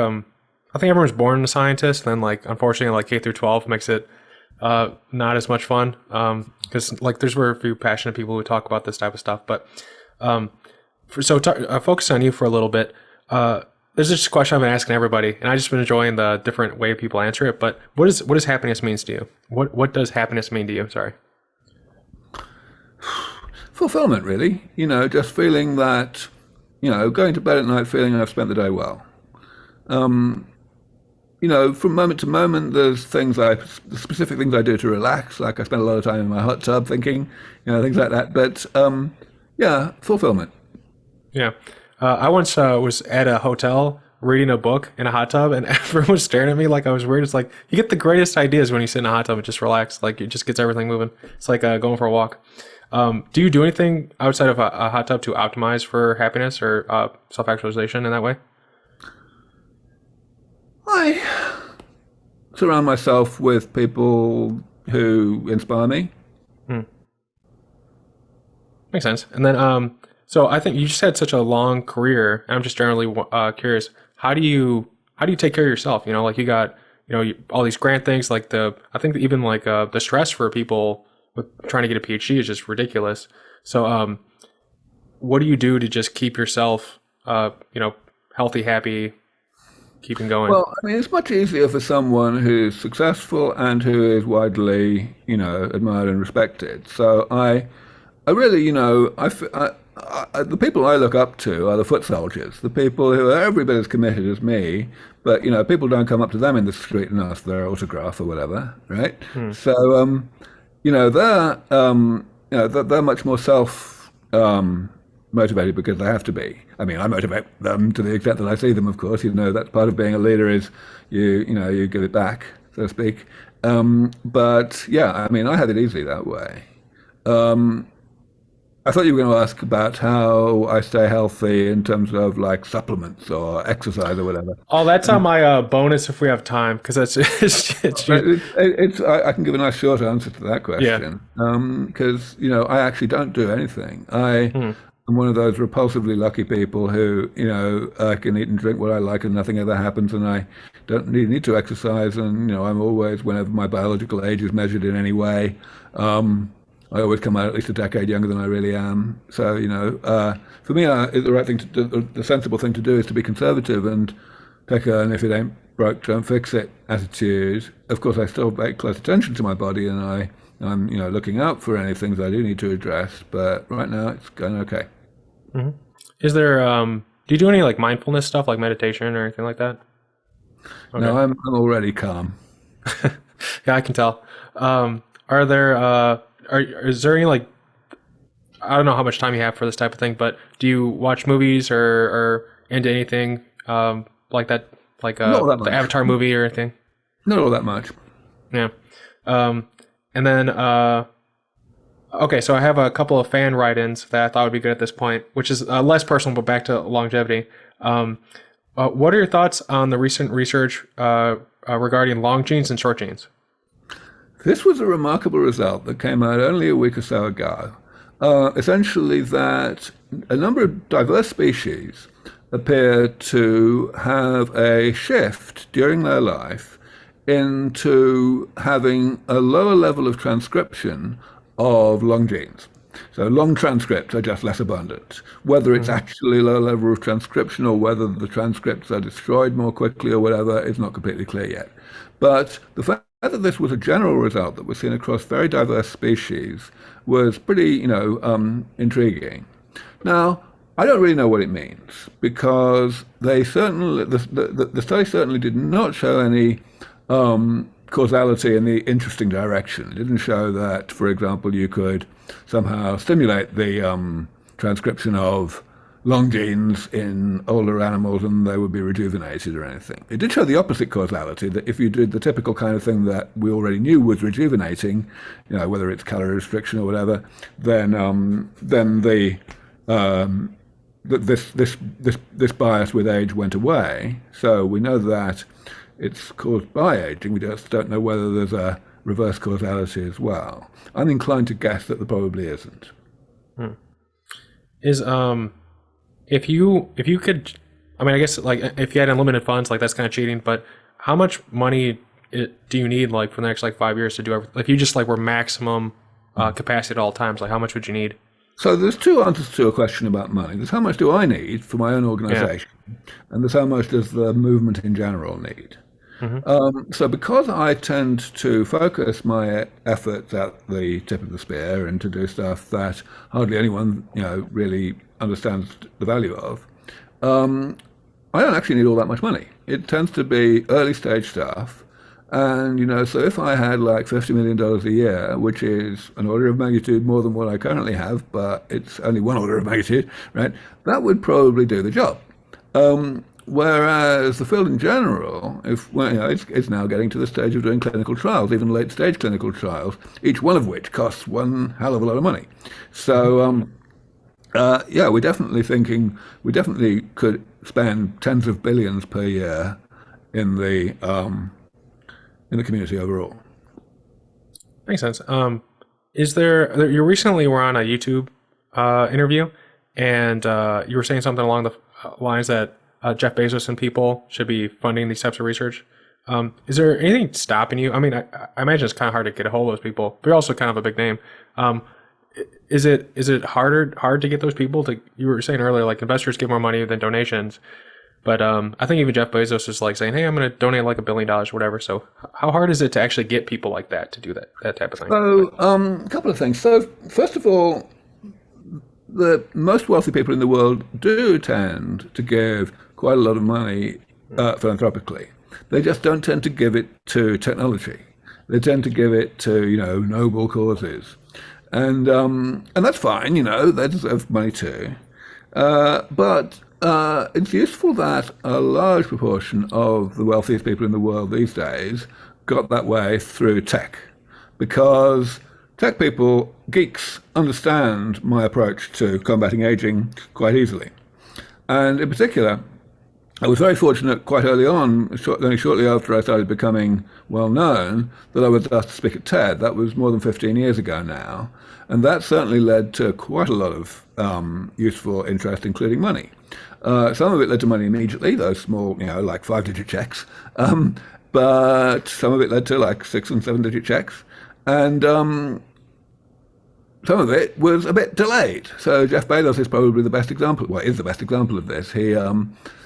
everyone's born a scientist, and then unfortunately K through 12 makes it not as much fun because there's very few passionate people who talk about this type of stuff. But focus on you for a little bit. There's just a question I've been asking everybody, and I've just been enjoying the different way people answer it. But what does happiness means to you? What does happiness mean to you? Sorry. Fulfillment, really. Just feeling that, going to bed at night feeling I've spent the day well. From moment to moment, there's specific things I do to relax, like I spend a lot of time in my hot tub thinking, things like that. But fulfillment. Yeah. I once was at a hotel reading a book in a hot tub, and everyone was staring at me like I was weird. It's like you get the greatest ideas when you sit in a hot tub and just relax. Like it just gets everything moving. It's like going for a walk. Do you do anything outside of a hot tub to optimize for happiness or self-actualization in that way? I surround myself with people who inspire me. Makes sense. And then, so I think you just had such a long career, and I'm just generally curious, how do you take care of yourself? You got, all these grant things, I think even the stress for people with trying to get a PhD is just ridiculous. So, what do you do to just keep yourself, healthy, happy, keeping going? Well, I mean, it's much easier for someone who's successful and who is widely, admired and respected. So I really, the people I look up to are the foot soldiers, the people who are every bit as committed as me, but, people don't come up to them in the street and ask their autograph or whatever, right? So, they're much more motivated because they have to be. I mean, I motivate them to the extent that I see them, of course. That's part of being a leader is you give it back, so to speak. But yeah, I mean, I have it easy that way. I thought you were going to ask about how I stay healthy in terms of like supplements or exercise or whatever. Oh, that's on my bonus if we have time, because that's I can give a nice short answer to that yeah. question because I actually don't do anything. Hmm. I'm one of those repulsively lucky people who I can eat and drink what I like and nothing ever happens, and I don't need to exercise. And I'm always, whenever my biological age is measured in any way, I always come out at least a decade younger than I really am. So for me, the right thing to do, the sensible thing to do, is to be conservative and take an "if it ain't broke, don't fix it" attitude. Of course, I still pay close attention to my body, and I'm looking out for any things I do need to address. But right now, it's going okay. Hmm. Is there do you do any like mindfulness stuff, like meditation or anything like that? Okay. No, I'm already calm. Yeah, I can tell. Are there is there any like, I don't know how much time you have for this type of thing, but do you watch movies or into anything like that, like the Avatar movie or anything? Not all that much. Yeah. And then okay, so I have a couple of fan write-ins that I thought would be good at this point, which is less personal, but back to longevity. What are your thoughts on the recent research regarding long genes and short genes? This was a remarkable result that came out only a week or so ago. Essentially, that a number of diverse species appear to have a shift during their life into having a lower level of transcription of long genes. So long transcripts are just less abundant. Whether it's actually a low level of transcription or whether the transcripts are destroyed more quickly or whatever is not completely clear yet. But the fact that this was a general result that was seen across very diverse species was pretty, intriguing. Now, I don't really know what it means, because the study certainly did not show any causality in the interesting direction. It didn't show that, for example, you could somehow stimulate the transcription of long genes in older animals and they would be rejuvenated or anything. It did show the opposite causality, that if you did the typical kind of thing that we already knew was rejuvenating, whether it's calorie restriction or whatever, then this bias with age went away. So we know that it's caused by aging. We just don't know whether there's a reverse causality as well. I'm inclined to guess that there probably isn't. Is if you could, I mean, I guess like if you had unlimited funds, like that's kind of cheating, but how much money do you need like for the next like 5 years to do everything? If you just like were maximum capacity at all times, like how much would you need? So there's two answers to a question about money. There's how much do I need for my own organization, and there's how much does the movement in general need. So because I tend to focus my efforts at the tip of the spear and to do stuff that hardly anyone, really understands the value of, I don't actually need all that much money. It tends to be early stage stuff. And, so if I had like $50 million a year, which is an order of magnitude more than what I currently have, but it's only one order of magnitude, right? That would probably do the job. Whereas the field in general, it's now getting to the stage of doing clinical trials, even late stage clinical trials, each one of which costs one hell of a lot of money. So, we're definitely could spend tens of billions per year in the community overall. Makes sense. You recently were on a YouTube interview, and you were saying something along the lines that Jeff Bezos and people should be funding these types of research. Is there anything stopping you? I mean, I imagine it's kind of hard to get a hold of those people, but you're also kind of a big name. Is it hard to get those people to? You were saying earlier, like investors give more money than donations, but I think even Jeff Bezos is like saying, "Hey, I'm going to donate like $1 billion or whatever." So, how hard is it to actually get people like that to do that type of thing? So, a couple of things. So, first of all, the most wealthy people in the world do tend to give quite a lot of money philanthropically. They just don't tend to give it to technology. They tend to give it to noble causes, and that's fine. They deserve money too. But it's useful that a large proportion of the wealthiest people in the world these days got that way through tech, because tech people, geeks, understand my approach to combating aging quite easily. And in particular, I was very fortunate quite early on, only shortly after I started becoming well known, that I was asked to speak at TED. That was more than 15 years ago now. And that certainly led to quite a lot of useful interest, including money. Some of it led to money immediately, those small, like 5-digit checks. But some of it led to like 6- and 7-digit checks. And some of it was a bit delayed. So Jeff Bezos is probably the best example, is the best example of this. He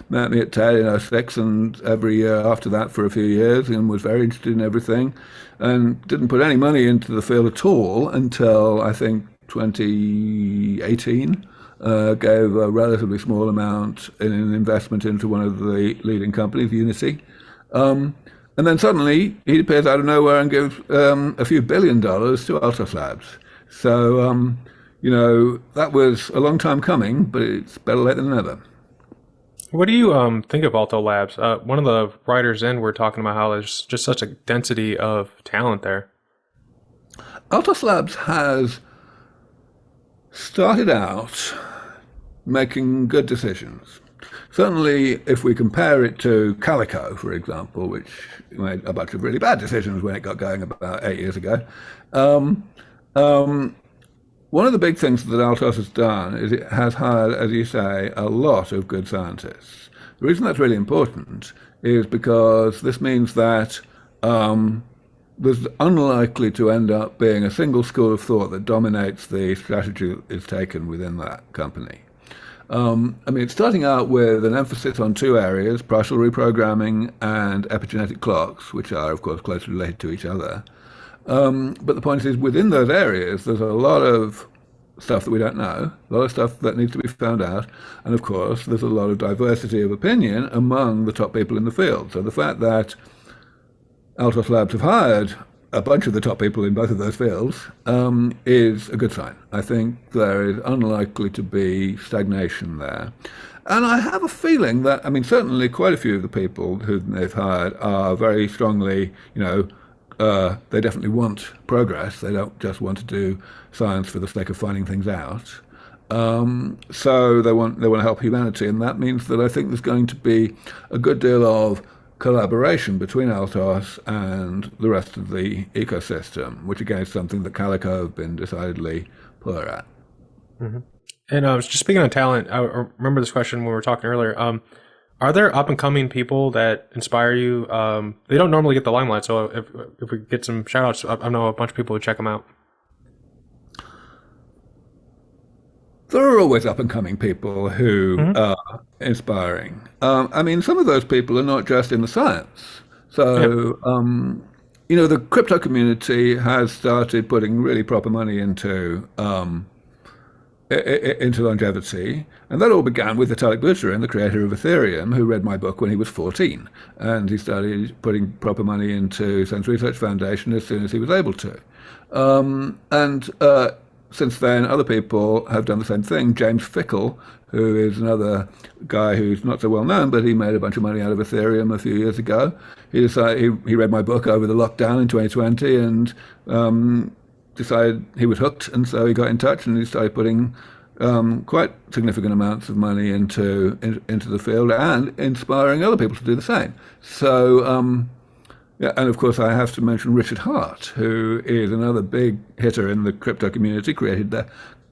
met me at TED in '06, and every year after that for a few years, and was very interested in everything, and didn't put any money into the field at all until I think 2018. Gave a relatively small amount in an investment into one of the leading companies, Unity. And then suddenly he appears out of nowhere and gives a few $1 billion to Altos Labs. So, that was a long time coming, but it's better late than never. What do you think of Alto Labs? One of the writers in were talking about how there's just such a density of talent there. Altos Labs has started out making good decisions. Certainly, if we compare it to Calico, for example, which made a bunch of really bad decisions when it got going about 8 years ago, one of the big things that Altos has done is it has hired, as you say, a lot of good scientists. The reason that's really important is because this means that there's unlikely to end up being a single school of thought that dominates the strategy that is taken within that company. It's starting out with an emphasis on two areas, partial reprogramming and epigenetic clocks, which are, of course, closely related to each other. But the point is, within those areas, there's a lot of stuff that we don't know, a lot of stuff that needs to be found out, and of course, there's a lot of diversity of opinion among the top people in the field. So the fact that Altos Labs have hired a bunch of the top people in both of those fields is a good sign. I think there is unlikely to be stagnation there. And I have a feeling that, certainly quite a few of the people who they've hired are very strongly, they definitely want progress. They don't just want to do science for the sake of finding things out. So they want to help humanity, and that means that I think there's going to be a good deal of collaboration between Altos and the rest of the ecosystem, which again is something that Calico have been decidedly poor at. Mm-hmm. And just speaking on talent, I remember this question when we were talking earlier. Are there up-and-coming people that inspire you? They don't normally get the limelight, so if we get some shout-outs, I know a bunch of people who check them out. There are always up-and-coming people who are inspiring. Some of those people are not just in the science. So, the crypto community has started putting really proper money into longevity. And that all began with Vitalik Buterin, the creator of Ethereum, who read my book when he was 14. And he started putting proper money into SENS Research Foundation as soon as he was able to. Since then, other people have done the same thing. James Fickle, who is another guy who's not so well known, but he made a bunch of money out of Ethereum a few years ago. He read my book over the lockdown in 2020 and decided he was hooked, and so he got in touch and he started putting quite significant amounts of money into the field and inspiring other people to do the same. So. And of course I have to mention Richard Hart, who is another big hitter in the crypto community, created the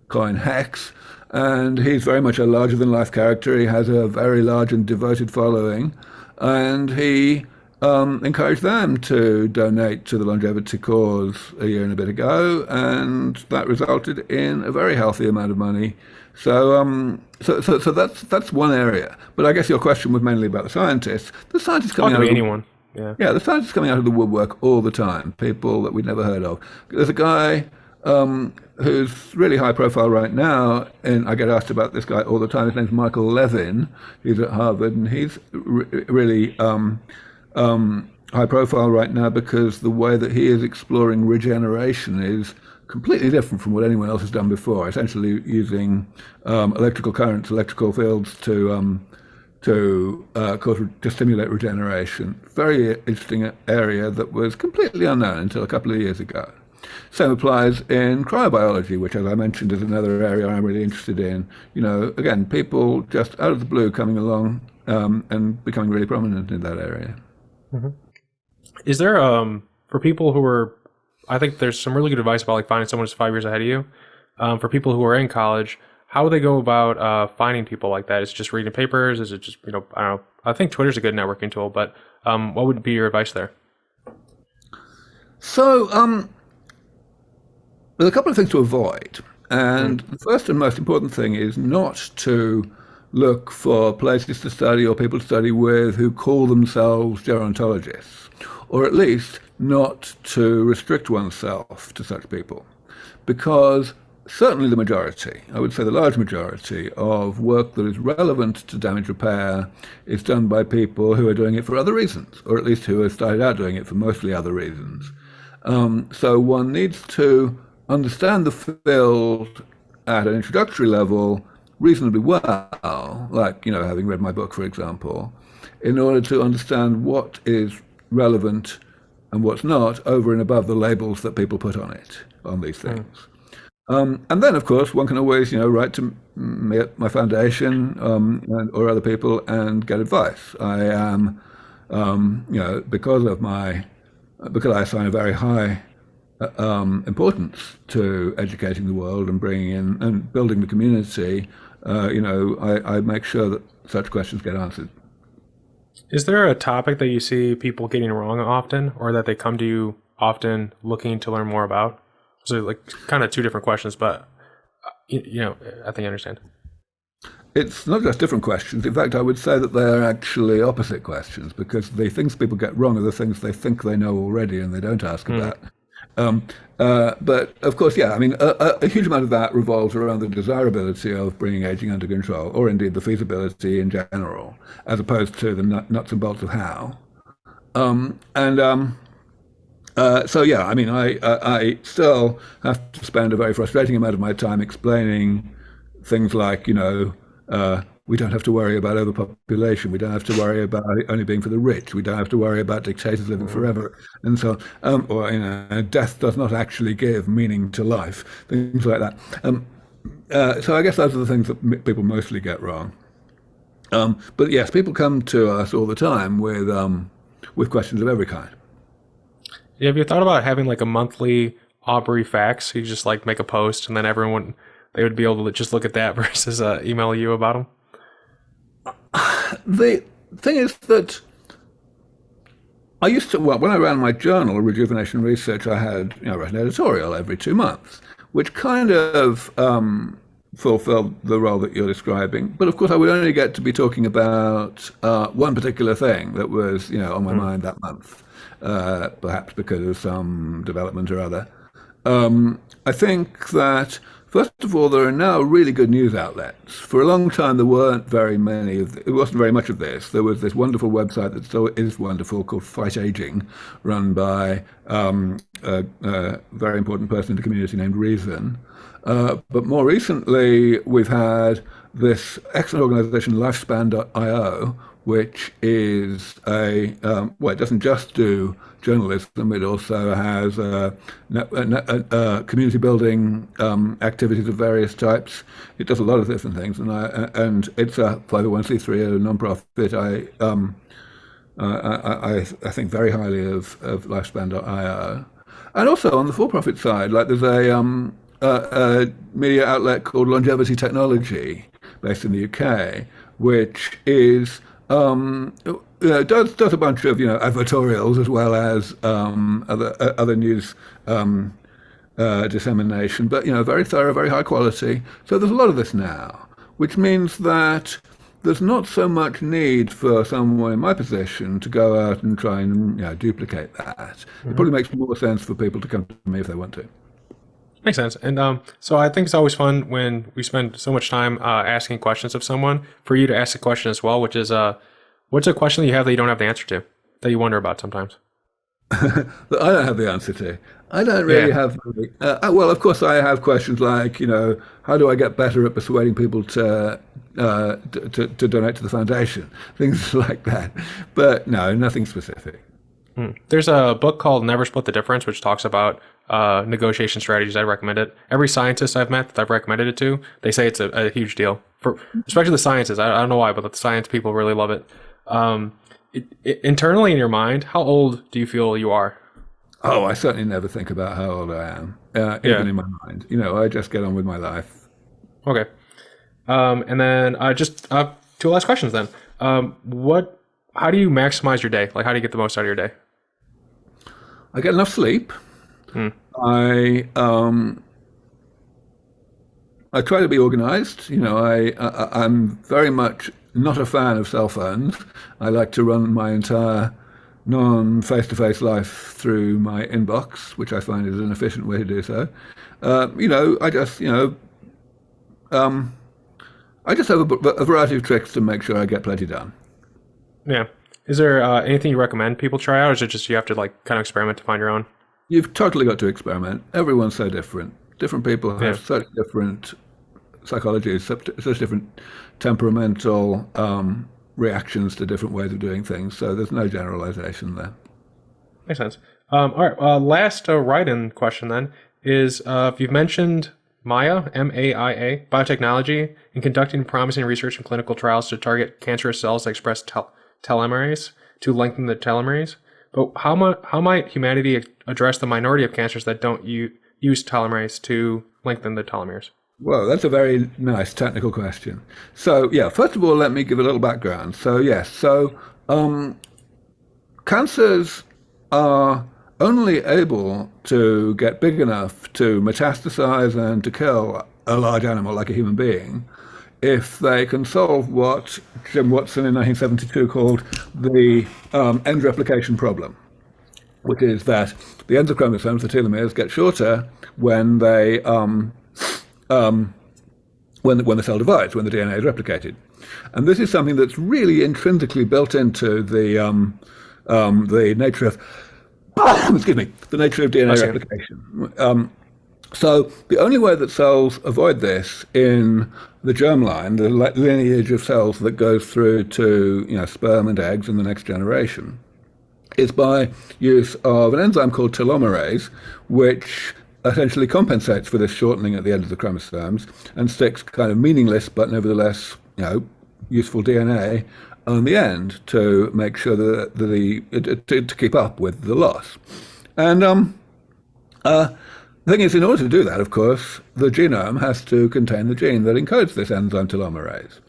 coin Hex, and he's very much a larger-than-life character. He has a very large and devoted following, and he encouraged them to donate to the longevity cause a year and a bit ago, and that resulted in a very healthy amount of money. So that's one area. But I guess your question was mainly about the scientists. The scientists coming out of anyone. Yeah, the scientists coming out of the woodwork all the time, people that we'd never heard of. There's a guy who's really high profile right now, and I get asked about this guy all the time. His name's Michael Levin. He's at Harvard, and he's really high profile right now because the way that he is exploring regeneration is completely different from what anyone else has done before, essentially using electrical currents, electrical fields to stimulate regeneration. Very interesting area that was completely unknown until a couple of years ago. Same applies in cryobiology, which, as I mentioned, is another area I'm really interested in. Again, people just out of the blue coming along and becoming really prominent in that area. Mm-hmm. Is there, for people who are, I think there's some really good advice about like finding someone who's 5 years ahead of you. For people who are in college, how would they go about finding people like that? Is it just reading papers? Is it just, I don't know. I think Twitter's a good networking tool, but what would be your advice there? So, there's a couple of things to avoid. And the first and most important thing is not to look for places to study or people to study with who call themselves gerontologists, or at least not to restrict oneself to such people. Because certainly the majority, I would say the large majority of work that is relevant to damage repair is done by people who are doing it for other reasons, or at least who have started out doing it for mostly other reasons. So one needs to understand the field at an introductory level reasonably well, like, having read my book, for example, in order to understand what is relevant and what's not over and above the labels that people put on these things. And then, of course, one can always, write to me at my foundation or other people and get advice. I am, because I assign a very high importance to educating the world and bringing in and building the community, I make sure that such questions get answered. Is there a topic that you see people getting wrong often, or that they come to you often looking to learn more about? So like kind of two different questions, but I think I understand. It's not just different questions. In fact, I would say that they're actually opposite questions, because the things people get wrong are the things they think they know already and they don't ask about. But of course, a huge amount of that revolves around the desirability of bringing aging under control, or indeed the feasibility in general, as opposed to the nuts and bolts of how. I still have to spend a very frustrating amount of my time explaining things like, we don't have to worry about overpopulation. We don't have to worry about it only being for the rich. We don't have to worry about dictators living forever. And so, death does not actually give meaning to life, things like that. So I guess those are the things that people mostly get wrong. But yes, people come to us all the time with questions of every kind. Yeah, have you thought about having like a monthly Aubrey facts? You just like make a post and then they would be able to just look at that versus email you about them? The thing is that I used to, when I ran my journal, Rejuvenation Research, I had, write an editorial every 2 months, which kind of fulfilled the role that you're describing. But of course, I would only get to be talking about one particular thing that was, on my mind that month, perhaps because of some development or other. I think that, first of all, there are now really good news outlets. For a long time, there weren't very many it wasn't very much of this. There was this wonderful website that still is wonderful called Fight Aging, run by a very important person in the community named Reason. But more recently, we've had this excellent organization, Lifespan.io, which is it doesn't just do journalism, it also has community building activities of various types. It does a lot of different things, and it's a 501c3, a non-profit. I think very highly of Lifespan.io. And also on the for-profit side, like there's a media outlet called Longevity Technology, based in the UK, which is does a bunch of advertorials as well as other news dissemination, but very thorough, very high quality. So there's a lot of this now, which means that there's not so much need for someone in my position to go out and try and duplicate that. Mm-hmm. It probably makes more sense for people to come to me if they want to. Makes sense. And so I think it's always fun when we spend so much time asking questions of someone, for you to ask a question as well, which is, what's a question that you have that you don't have the answer to, that you wonder about sometimes? That I don't have the answer to. I don't really have. Well, of course, I have questions like, how do I get better at persuading people to donate to the foundation? Things like that. But no, nothing specific. There's a book called Never Split the Difference, which talks about negotiation strategies, I recommend it. Every scientist I've met that I've recommended it to, they say it's a huge deal, for especially the sciences. I don't know why, but the science people really love it. Internally in your mind, how old do you feel you are? Oh, I certainly never think about how old I am, even in my mind. I just get on with my life. Okay. And then just 2 last questions then. How do you maximize your day? Like, how do you get the most out of your day? I get enough sleep. I try to be organized. I'm very much not a fan of cell phones. I like to run my entire non-face-to-face life through my inbox, which I find is an efficient way to do so. I just have a variety of tricks to make sure I get plenty done. Yeah. Is there anything you recommend people try out, or is it just you have to kind of experiment to find your own? You've totally got to experiment. Everyone's so different. Different people have such different psychologies, such different temperamental reactions to different ways of doing things. So there's no generalization there. Makes sense. All right. Last write-in question then is if you've mentioned MAIA, MAIA Biotechnology, in conducting promising research and clinical trials to target cancerous cells that express telomerase to lengthen the telomerase. But how might humanity address the minority of cancers that don't use telomerase to lengthen the telomeres? Well, that's a very nice technical question. So, first of all, let me give a little background. So, cancers are only able to get big enough to metastasize and to kill a large animal like a human being if they can solve what Jim Watson in 1972 called the end replication problem, which is that the ends of chromosomes, the telomeres, get shorter when they when the cell divides, when the DNA is replicated. And this is something that's really intrinsically built into the nature of the nature of DNA replication. So the only way that cells avoid this in the germline, the lineage of cells that goes through to sperm and eggs in the next generation, is by use of an enzyme called telomerase, which essentially compensates for this shortening at the end of the chromosomes and sticks kind of meaningless but nevertheless useful DNA on the end to make sure that to keep up with the loss. And the thing is, in order to do that, of course, the genome has to contain the gene that encodes this enzyme telomerase.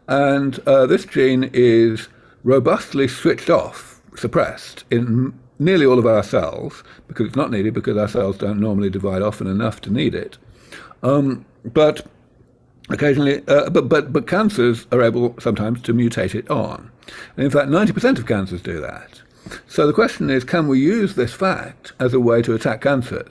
And this gene is robustly switched off, suppressed in nearly all of our cells, because it's not needed, because our cells don't normally divide often enough to need it. But occasionally, but cancers are able sometimes to mutate it on. And in fact, 90% of cancers do that. So the question is, can we use this fact as a way to attack cancers?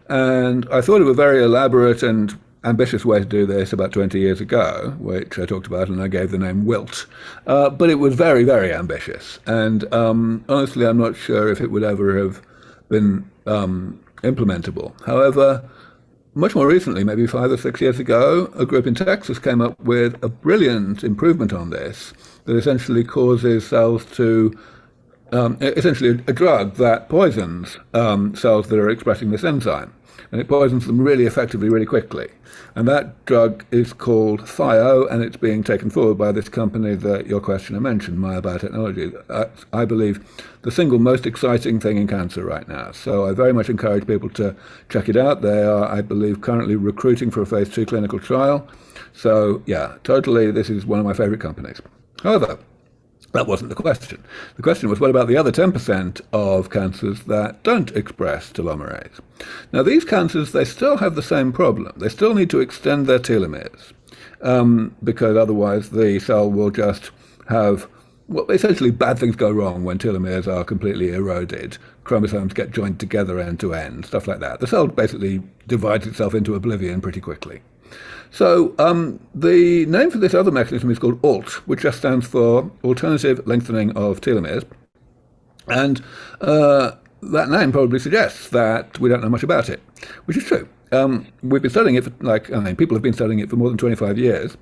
And I thought of a very elaborate and ambitious way to do this about 20 years ago, which I talked about, and I gave the name Wilt. But it was very, very ambitious. And honestly, I'm not sure if it would ever have been implementable. However, much more recently, maybe 5 or 6 years ago, a group in Texas came up with a brilliant improvement on this that essentially causes cells to, essentially a drug that poisons cells that are expressing this enzyme. And it poisons them really effectively, really quickly. And that drug is called Thio, and it's being taken forward by this company that your questioner mentioned, MAIA Biotechnology. I believe the single most exciting thing in cancer right now. So I very much encourage people to check it out. They are, I believe, currently recruiting for a phase 2 clinical trial. So yeah, totally, this is one of my favorite companies. However, that wasn't the question. The question was, what about the other 10% of cancers that don't express telomerase? Now, these cancers, they still have the same problem. They still need to extend their telomeres because otherwise the cell will just have, well, essentially bad things go wrong when telomeres are completely eroded. Chromosomes get joined together end to end, stuff like that. The cell basically divides itself into oblivion pretty quickly. So the name for this other mechanism is called ALT, which just stands for Alternative Lengthening of Telomeres. And that name probably suggests that we don't know much about it, which is true. We've been studying it for, people have been studying it for more than 25 years,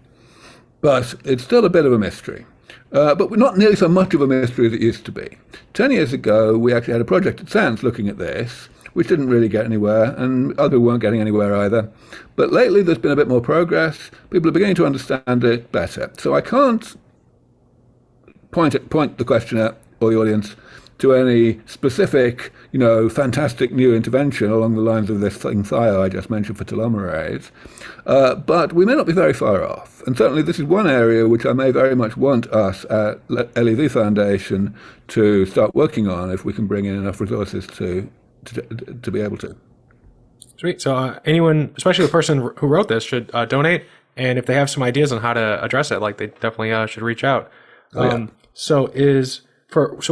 but it's still a bit of a mystery. But not nearly so much of a mystery as it used to be. 10 years ago, we actually had a project at SENS looking at this, which didn't really get anywhere, and other people weren't getting anywhere either. But lately there's been a bit more progress. People are beginning to understand it better. So I can't point the questioner or the audience to any specific, fantastic new intervention along the lines of this thing thio I just mentioned for telomerase. But we may not be very far off. And certainly this is one area which I may very much want us at LEV Foundation to start working on if we can bring in enough resources to be able to. Sweet. So anyone, especially the person who wrote this, should donate. And if they have some ideas on how to address it, they definitely should reach out. So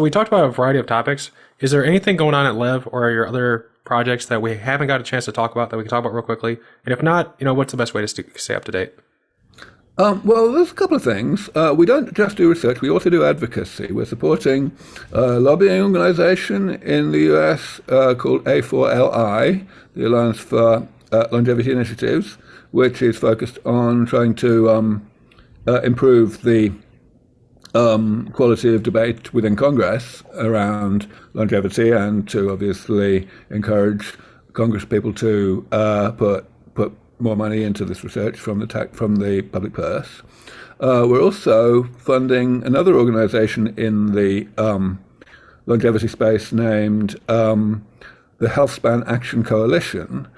we talked about a variety of topics. Is there anything going on at Lev or your other projects that we haven't got a chance to talk about that we can talk about real quickly? And if not, what's the best way to stay up to date? Well, there's a couple of things. We don't just do research, we also do advocacy. We're supporting a lobbying organization in the US called A4LI, the Alliance for Longevity Initiatives, which is focused on trying to improve the quality of debate within Congress around longevity, and to obviously encourage Congress people to put more money into this research from the public purse. We're also funding another organization in the longevity space named the Health Span Action Coalition,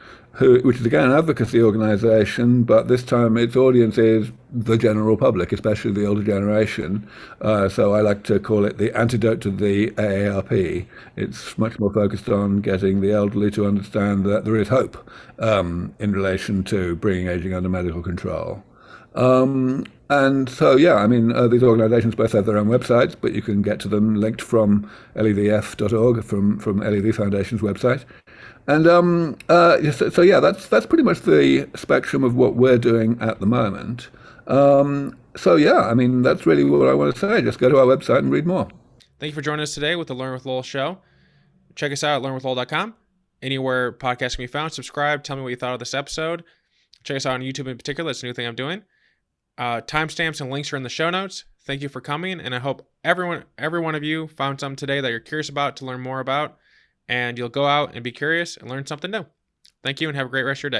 which is again an advocacy organization, but this time its audience is the general public, especially the older generation. So I like to call it the antidote to the AARP. It's much more focused on getting the elderly to understand that there is hope in relation to bringing aging under medical control. And so, these organizations both have their own websites, but you can get to them linked from levf.org, from LEV Foundation's website. And that's pretty much the spectrum of what we're doing at the moment. That's really what I want to say. Just go to our website and read more. Thank you for joining us today with the Learn with Lowell show. Check us out at learnwithlowell.com. Anywhere podcasts can be found, subscribe. Tell me what you thought of this episode. Check us out on YouTube in particular. It's a new thing I'm doing. Timestamps and links are in the show notes. Thank you for coming, and I hope every one of you found something today that you're curious about to learn more about, and you'll go out and be curious and learn something new. Thank you, and have a great rest of your day.